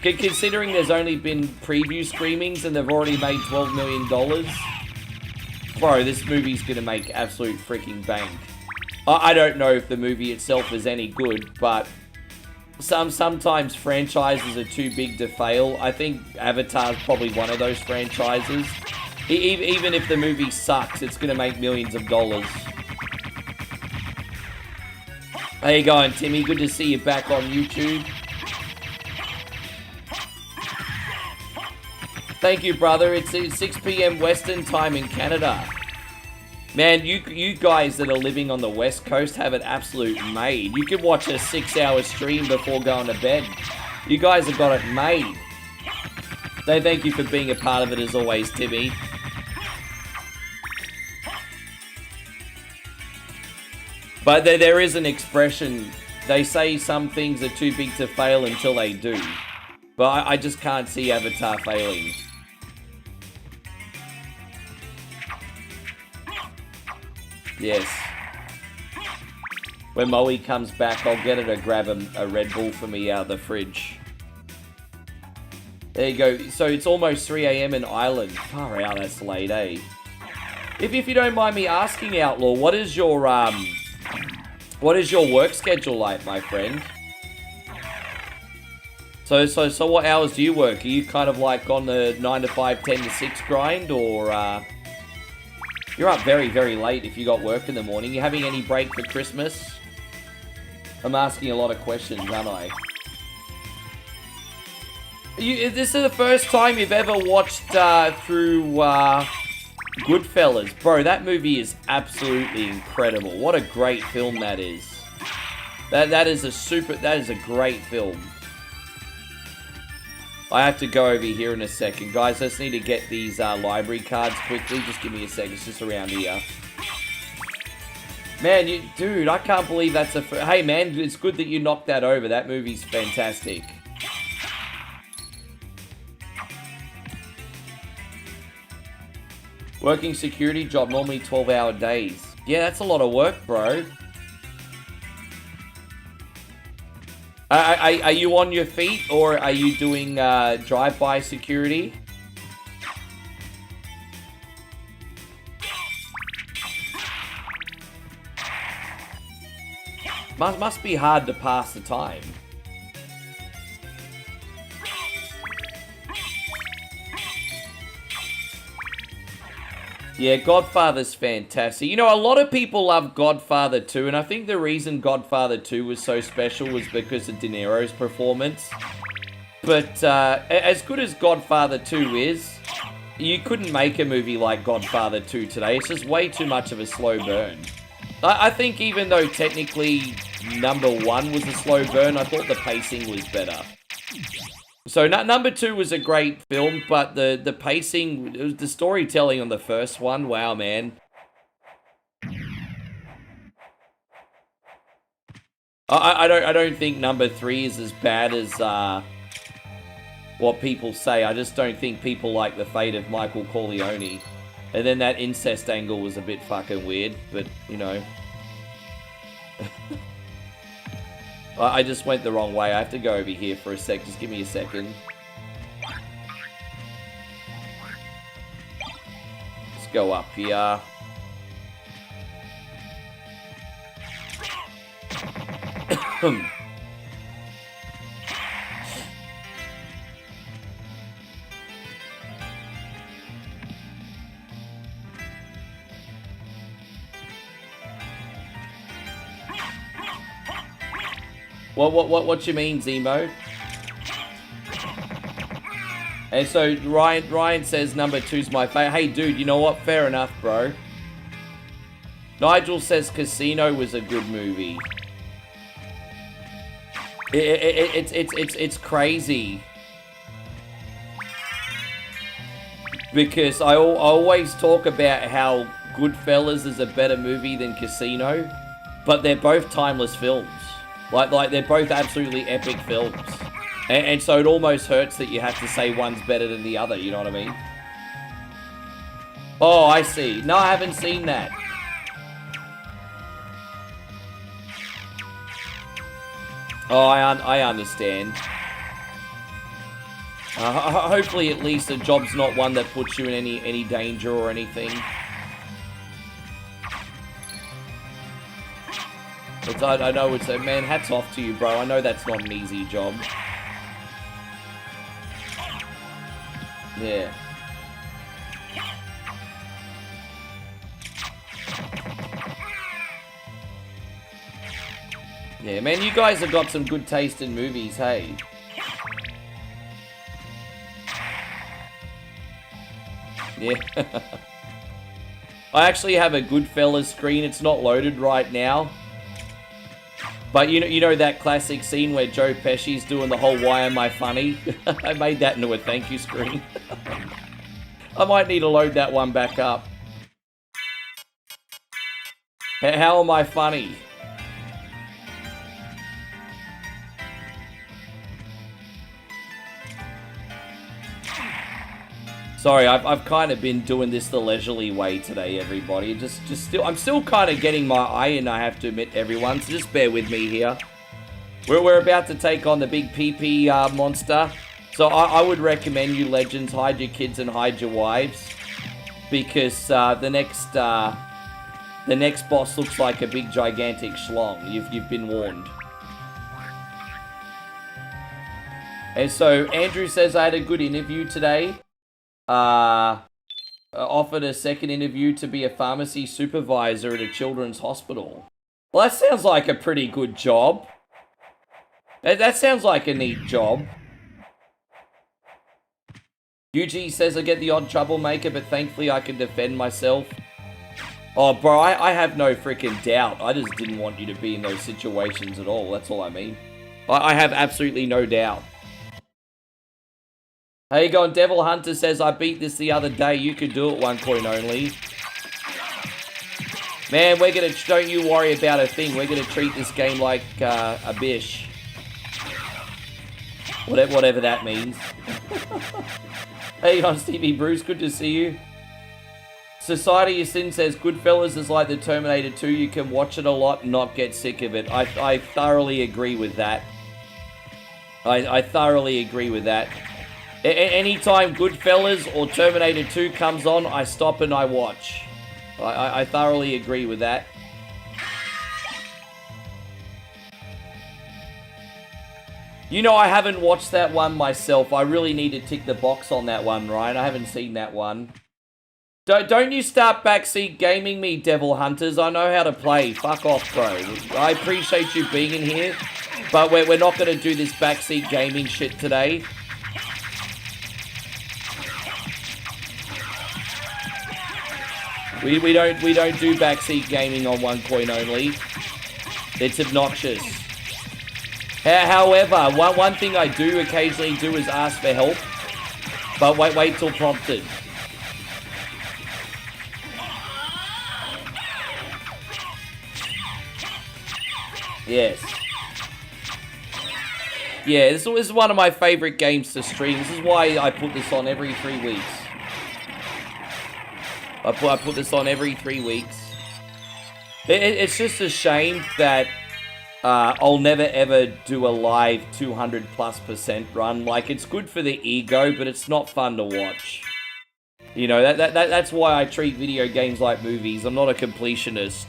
Considering there's only been preview screenings and they've already made $12 million. Bro, this movie's going to make absolute freaking bank. I don't know if the movie itself is any good, but sometimes franchises are too big to fail. I think Avatar's probably one of those franchises. Even if the movie sucks, it's going to make millions of dollars. How you going, Timmy? Good to see you back on YouTube. Thank you, brother. It's 6 p.m. Western time in Canada. Man, you guys that are living on the West Coast have it absolute made. You can watch a 6-hour stream before going to bed. You guys have got it made. Thank you for being a part of it as always, Timmy. But there is an expression. They say some things are too big to fail until they do. But I just can't see Avatar failing. Yes. When Moe comes back, I'll get her to grab a Red Bull for me out of the fridge. There you go. So it's almost 3 a.m. in Ireland. Far out, that's late, eh? If you don't mind me asking, Outlaw, what is your work schedule like, my friend? So what hours do you work? Are you kind of like on the 9 to 5, 10 to 6 grind, or you're up very, very late if you got work in the morning? You having any break for Christmas? I'm asking a lot of questions, aren't I? This is the first time you've ever watched through Goodfellas. Bro, that movie is absolutely incredible. What a great film that is. That is a great film. I have to go over here in a second. Guys, I just need to get these library cards quickly. Just give me a second. It's just around here. Man, dude, I can't believe that's a... Hey, man, it's good that you knocked that over. That movie's fantastic. Working security job, normally 12-hour days. Yeah, that's a lot of work, bro. Are you on your feet, or are you doing drive-by security? Must be hard to pass the time. Yeah, Godfather's fantastic. You know, a lot of people love Godfather 2, and I think the reason Godfather 2 was so special was because of De Niro's performance. But as good as Godfather 2 is, you couldn't make a movie like Godfather 2 today. It's just way too much of a slow burn. I think even though technically number 1 was a slow burn, I thought the pacing was better. So number 2 was a great film, but the pacing, the storytelling on the first one, wow, man. I don't think number 3 is as bad as what people say. I just don't think people like the fate of Michael Corleone. And then that incest angle was a bit fucking weird, but you know. I just went the wrong way. I have to go over here for a sec. Just give me a second. Let's go up here. What you mean, Zemo? And so Ryan says number 2's my favorite. Hey, dude, you know what? Fair enough, bro. Nigel says Casino was a good movie. It's crazy. because I always talk about how Goodfellas is a better movie than Casino, but they're both timeless films. Like they're both absolutely epic films. And so it almost hurts that you have to say one's better than the other, you know what I mean? Oh, I see. No, I haven't seen that. Oh, I understand. Hopefully at least the job's not one that puts you in any danger or anything. I know it's a... Man, hats off to you, bro. I know that's not an easy job. Yeah. Yeah, man, you guys have got some good taste in movies, hey? Yeah. I actually have a Goodfellas screen. It's not loaded right now. But you know that classic scene where Joe Pesci's doing the whole "Why am I funny?" I made that into a thank you screen. I might need to load that one back up. How am I funny? Sorry, I've kind of been doing this the leisurely way today, everybody. I'm still kind of getting my eye in, I have to admit, everyone. So just bear with me here. We're about to take on the big PP monster. So I would recommend you legends hide your kids and hide your wives, because the next boss looks like a big gigantic schlong. You've been warned. And so Andrew says I had a good interview today. Offered a second interview to be a pharmacy supervisor at a children's hospital. Well, that sounds like a pretty good job. That sounds like a neat job. UG says I get the odd troublemaker, but thankfully I can defend myself. Oh, bro, I have no freaking doubt. I just didn't want you to be in those situations at all. That's all I mean. I have absolutely no doubt. How you going? Devil Hunter says, I beat this the other day. You could do it 1 coin only. Man, don't you worry about a thing. We're gonna treat this game like a bish. Whatever that means. Hey, on Stevie Bruce, good to see you. Society of Sin says, Goodfellas is like the Terminator 2. You can watch it a lot and not get sick of it. I thoroughly agree with that. I thoroughly agree with that. Anytime Goodfellas or Terminator 2 comes on, I stop and I watch. I thoroughly agree with that. You know, I haven't watched that one myself. I really need to tick the box on that one, Ryan. I haven't seen that one. Don't you start backseat gaming me, Devil Hunters. I know how to play. Fuck off, bro. I appreciate you being in here, but we're not going to do this backseat gaming shit today. We don't do backseat gaming on 1 coin only. It's obnoxious. However, one thing I do occasionally do is ask for help, but wait till prompted. Yes. Yeah, this is one of my favorite games to stream. This is why I put this on every 3 weeks. I put this on every 3 weeks. It's just a shame that I'll never ever do a live 200+% run. Like, it's good for the ego, but it's not fun to watch. You know, that's why I treat video games like movies. I'm not a completionist.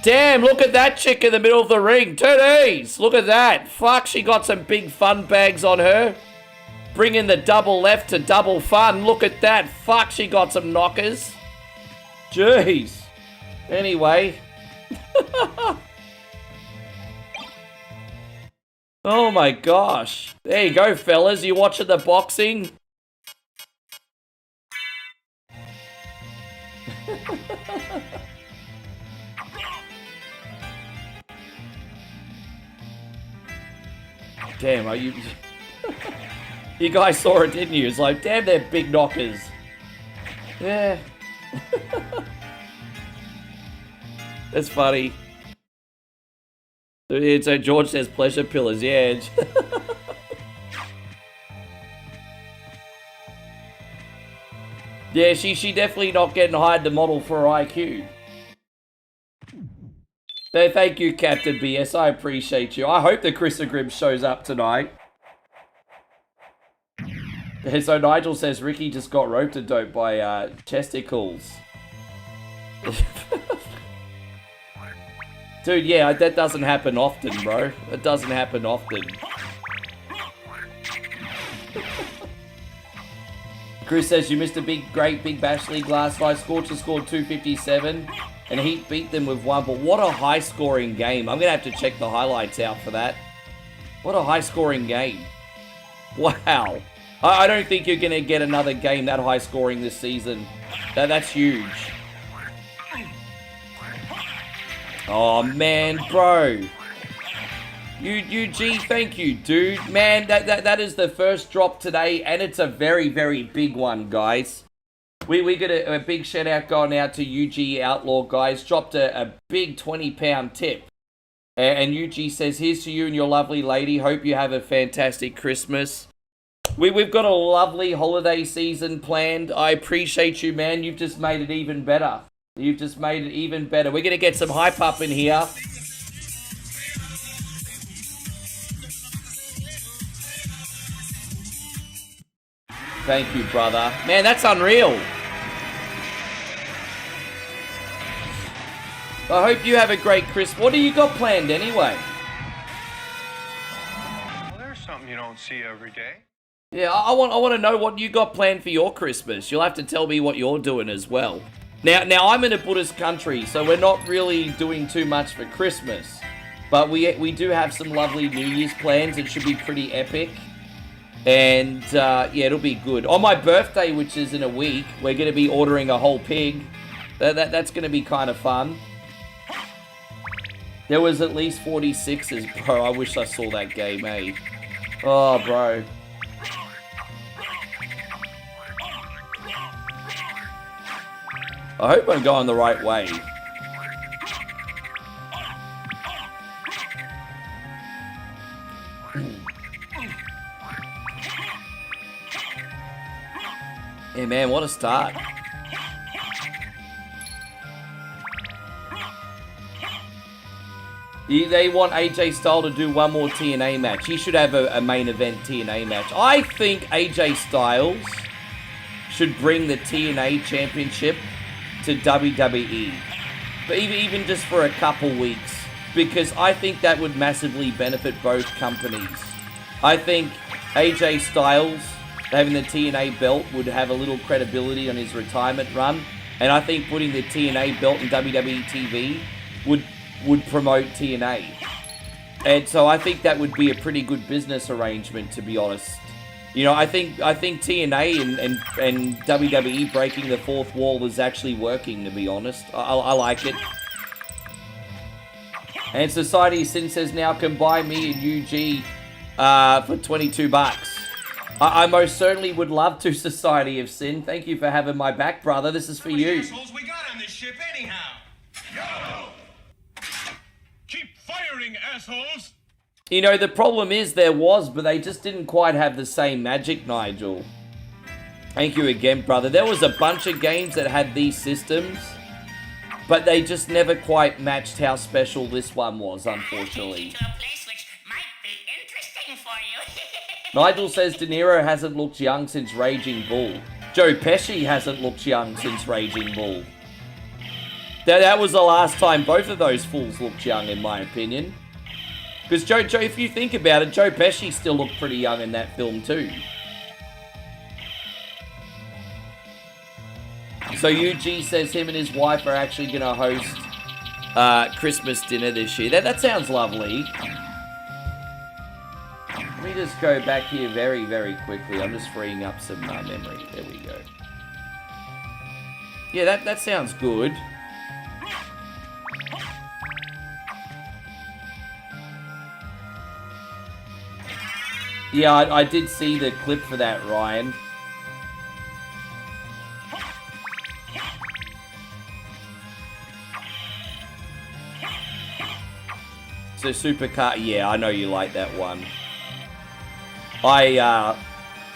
Damn, look at that chick in the middle of the ring. Titties! Look at that. Fuck, she got some big fun bags on her. Bringing the double left to double fun. Look at that. Fuck, she got some knockers. Jeez. Anyway. Oh my gosh. There you go, fellas. You watching the boxing? Damn, are you... You guys saw it, didn't you? It's like, damn, they're big knockers. Yeah. That's funny. So George says pleasure pillars, yeah. Yeah, she definitely not getting hired to model for her IQ. So thank you, Captain BS. I appreciate you. I hope the Chris Grimm shows up tonight. So Nigel says Ricky just got roped a dope by Chesticles. Dude, yeah, that doesn't happen often, bro. It doesn't happen often. Chris says you missed a great big Bash League last night. Scorcher scored 257, and Heat beat them with 1. But what a high-scoring game. I'm going to have to check the highlights out for that. What a high-scoring game. Wow. I don't think you're going to get another game that high-scoring this season. That's huge. Oh, man, bro. UG, thank you, dude. Man, that is the first drop today, and it's a very, very big one, guys. We got a big shout-out going out to UG Outlaw, guys. Dropped a big 20-pound tip. And UG says, here's to you and your lovely lady. Hope you have a fantastic Christmas. We've got a lovely holiday season planned. I appreciate you, man. You've just made it even better. You've just made it even better. We're going to get some hype up in here. Thank you, brother. Man, that's unreal. I hope you have a great Christmas. What do you got planned anyway? Well, there's something you don't see every day. Yeah, I want to know what you got planned for your Christmas. You'll have to tell me what you're doing as well. Now I'm in a Buddhist country, so we're not really doing too much for Christmas. But we do have some lovely New Year's plans. It should be pretty epic. And, yeah, it'll be good. On my birthday, which is in a week, we're going to be ordering a whole pig. That's going to be kind of fun. There was at least 46s, bro. I wish I saw that game, eh? Oh, bro. I hope I'm going the right way. Yeah, man, what a start. They want AJ Styles to do one more TNA match. He should have a main event TNA match. I think AJ Styles should bring the TNA championship to WWE. But even just for a couple weeks. Because I think that would massively benefit both companies. I think AJ Styles having the TNA belt would have a little credibility on his retirement run. And I think putting the TNA belt in WWE TV would promote TNA. And so I think that would be a pretty good business arrangement, to be honest. You know, I think TNA and WWE breaking the fourth wall is actually working, to be honest. I like it. And Society of Sin says now can buy me and UG for 22 bucks. I most certainly would love to, Society of Sin. Thank you for having my back, brother. This is for you. Assholes we got on this ship anyhow. Go! Keep firing, assholes! You know, the problem is there was, but they just didn't quite have the same magic, Nigel. Thank you again, brother. There was a bunch of games that had these systems, but they just never quite matched how special this one was, unfortunately. Nigel says De Niro hasn't looked young since Raging Bull. Joe Pesci hasn't looked young since Raging Bull. That was the last time both of those fools looked young, in my opinion. Because Joe, if you think about it, Joe Pesci still looked pretty young in that film too. So UG says him and his wife are actually going to host Christmas dinner this year. That sounds lovely. Let me just go back here very, very quickly. I'm just freeing up some memory. There we go. Yeah, that sounds good. Yeah, I did see the clip for that, Ryan. So Supercar, yeah, I know you like that one. I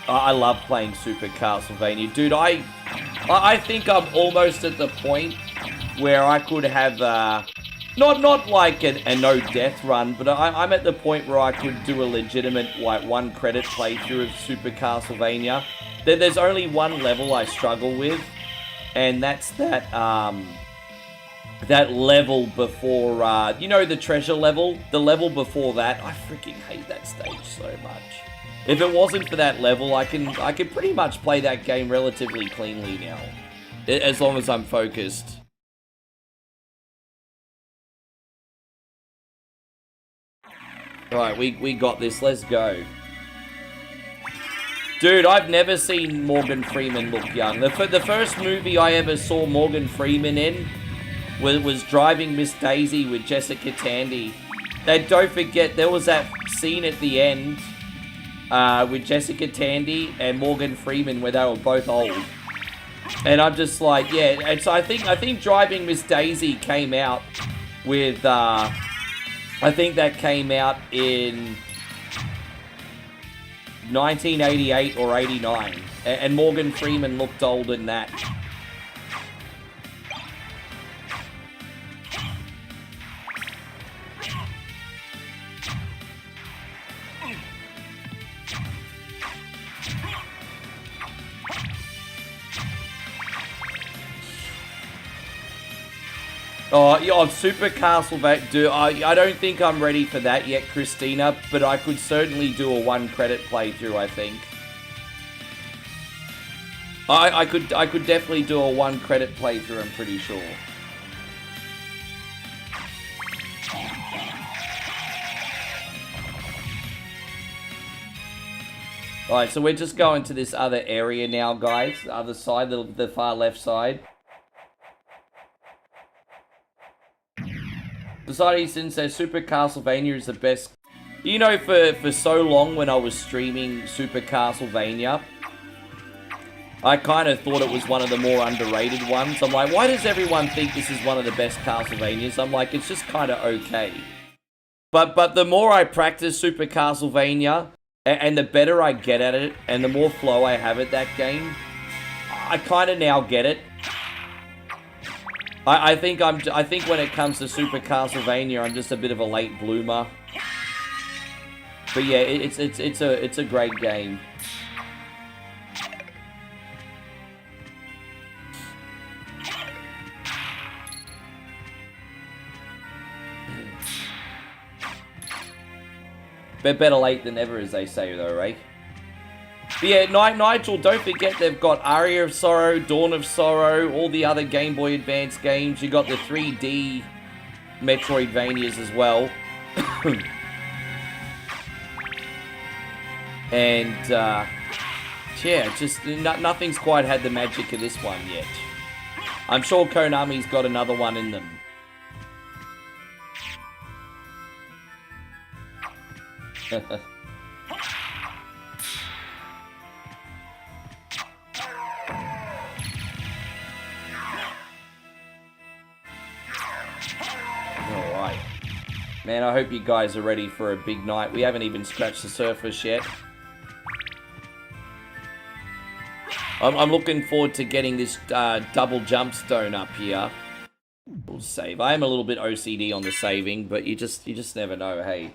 love playing Super Castlevania, dude. I think I'm almost at the point where I could have not like a no death run, but I'm at the point where I could do a legitimate like 1 credit playthrough of Super Castlevania. There's only one level I struggle with, and that's that level before, you know, the treasure level? The level before that. I freaking hate that stage so much. If it wasn't for that level, I can pretty much play that game relatively cleanly now. As long as I'm focused. Alright, we got this. Let's go. Dude, I've never seen Morgan Freeman look young. The first movie I ever saw Morgan Freeman in was Driving Miss Daisy with Jessica Tandy. Then don't forget, there was that scene at the end with Jessica Tandy and Morgan Freeman where they were both old. And I'm just like, yeah. And so I think Driving Miss Daisy came out with, I think that came out in 1988 or 89. And Morgan Freeman looked old in that. Oh, yeah, Super Castlevania. Dude, I don't think I'm ready for that yet, Christina, but I could certainly do a 1 credit playthrough, I think. I could definitely do a 1 credit playthrough, I'm pretty sure. Alright, so we're just going to this other area now, guys. The other side, the far left side. Easton says Super Castlevania is the best. You know, for so long when I was streaming Super Castlevania, I kind of thought it was one of the more underrated ones. I'm like, why does everyone think this is one of the best Castlevanias? I'm like, it's just kind of okay. But the more I practice Super Castlevania, and the better I get at it, and the more flow I have at that game, I kind of now get it. I think when it comes to Super Castlevania, I'm just a bit of a late bloomer. But yeah, it's a great game. But better late than never, as they say, though, right? But yeah, Nigel, don't forget they've got Aria of Sorrow, Dawn of Sorrow, all the other Game Boy Advance games. You got the 3D Metroidvanias as well. And, yeah, just nothing's quite had the magic of this one yet. I'm sure Konami's got another one in them. Alright. Man, I hope you guys are ready for a big night. We haven't even scratched the surface yet. I'm looking forward to getting this double jump stone up here. We'll save. I am a little bit OCD on the saving, but you just never know, hey.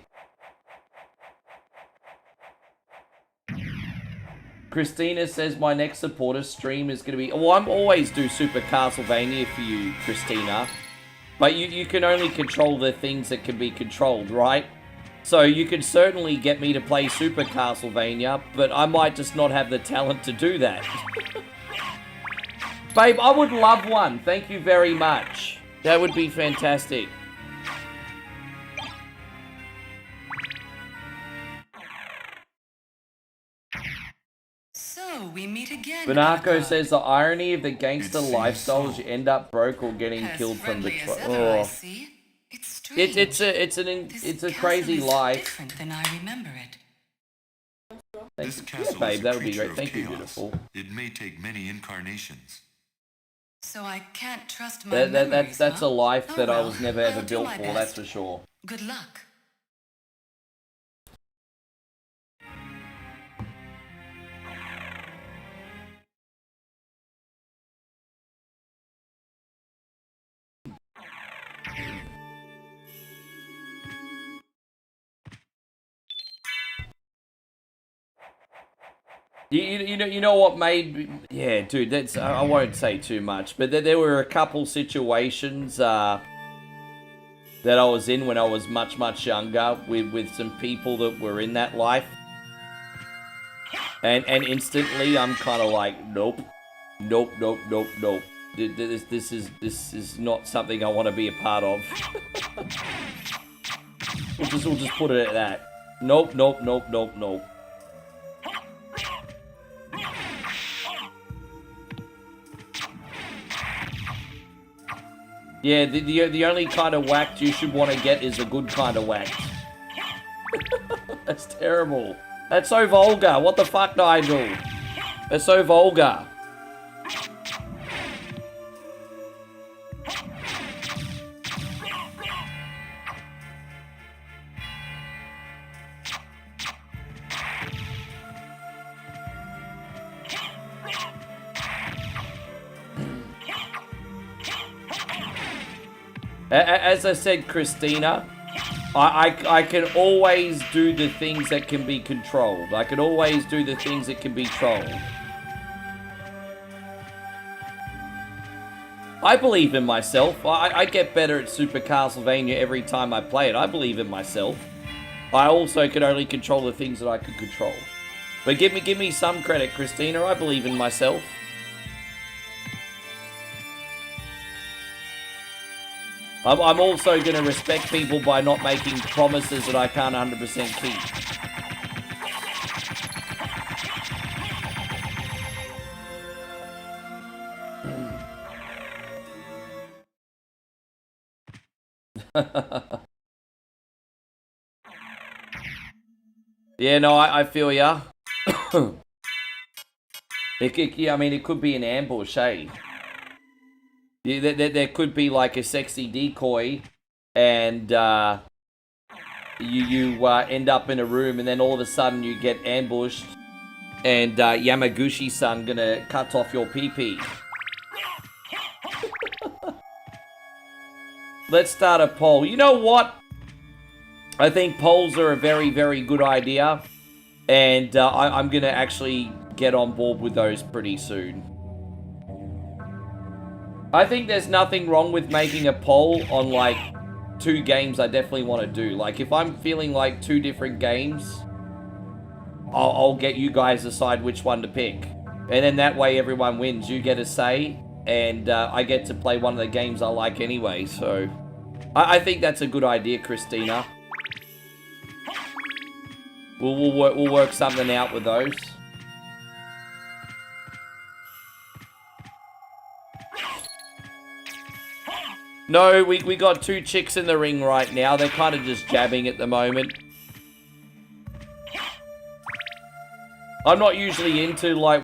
Christina says my next supporter stream is going to be... Well, I'm always do Super Castlevania for you, Christina. But you can only control the things that can be controlled, right? So you can certainly get me to play Super Castlevania, but I might just not have the talent to do that. Babe, I would love one. Thank you very much. That would be fantastic. So we meet again. Banako says the irony of the gangster lifestyle is you end up broke or getting killed from the It's a crazy life. Different than I remember it. Thank This you. castle Yeah, babe, is a that would be creature great. of Thank you, chaos. beautiful. It may take many incarnations. So I can't trust my memories, That's huh? a life Oh, that I well, was never ever I'll do built my for, best. that's for sure. Good luck. You know what made... Yeah, dude, that's... I won't say too much, but there were a couple situations that I was in when I was much younger with some people that were in that life. And instantly I'm kind of like, nope. Nope. This is not something I want to be a part of. We'll just put it at that. Nope. Yeah, the only kind of whacked you should want to get is a good kind of whacked. That's terrible. That's so vulgar. What the fuck, Nigel? That's so vulgar. As I said, Christina, I can always do the things that can be controlled. I can always do the things that can be trolled. I believe in myself. I get better at Super Castlevania every time I play it. I believe in myself. I also can only control the things that I can control. But give me some credit, Christina. I believe in myself. I'm also going to respect people by not making promises that I can't 100% keep. Yeah, no, I feel ya. I mean, it could be an ambush, hey? Yeah, there could be like a sexy decoy, and you end up in a room, and then all of a sudden you get ambushed, and Yamaguchi-san gonna cut off your pee-pee. Let's start a poll. You know what? I think polls are a very, very good idea, and I'm gonna actually get on board with those pretty soon. I think there's nothing wrong with making a poll on, like, 2 games I definitely want to do. Like, if I'm feeling like 2 different games, I'll get you guys to decide which one to pick. And then that way everyone wins. You get a say, and I get to play one of the games I like anyway. So, I think that's a good idea, Christina. We'll work something out with those. No, we got 2 chicks in the ring right now. They're kind of just jabbing at the moment. I'm not usually into, like,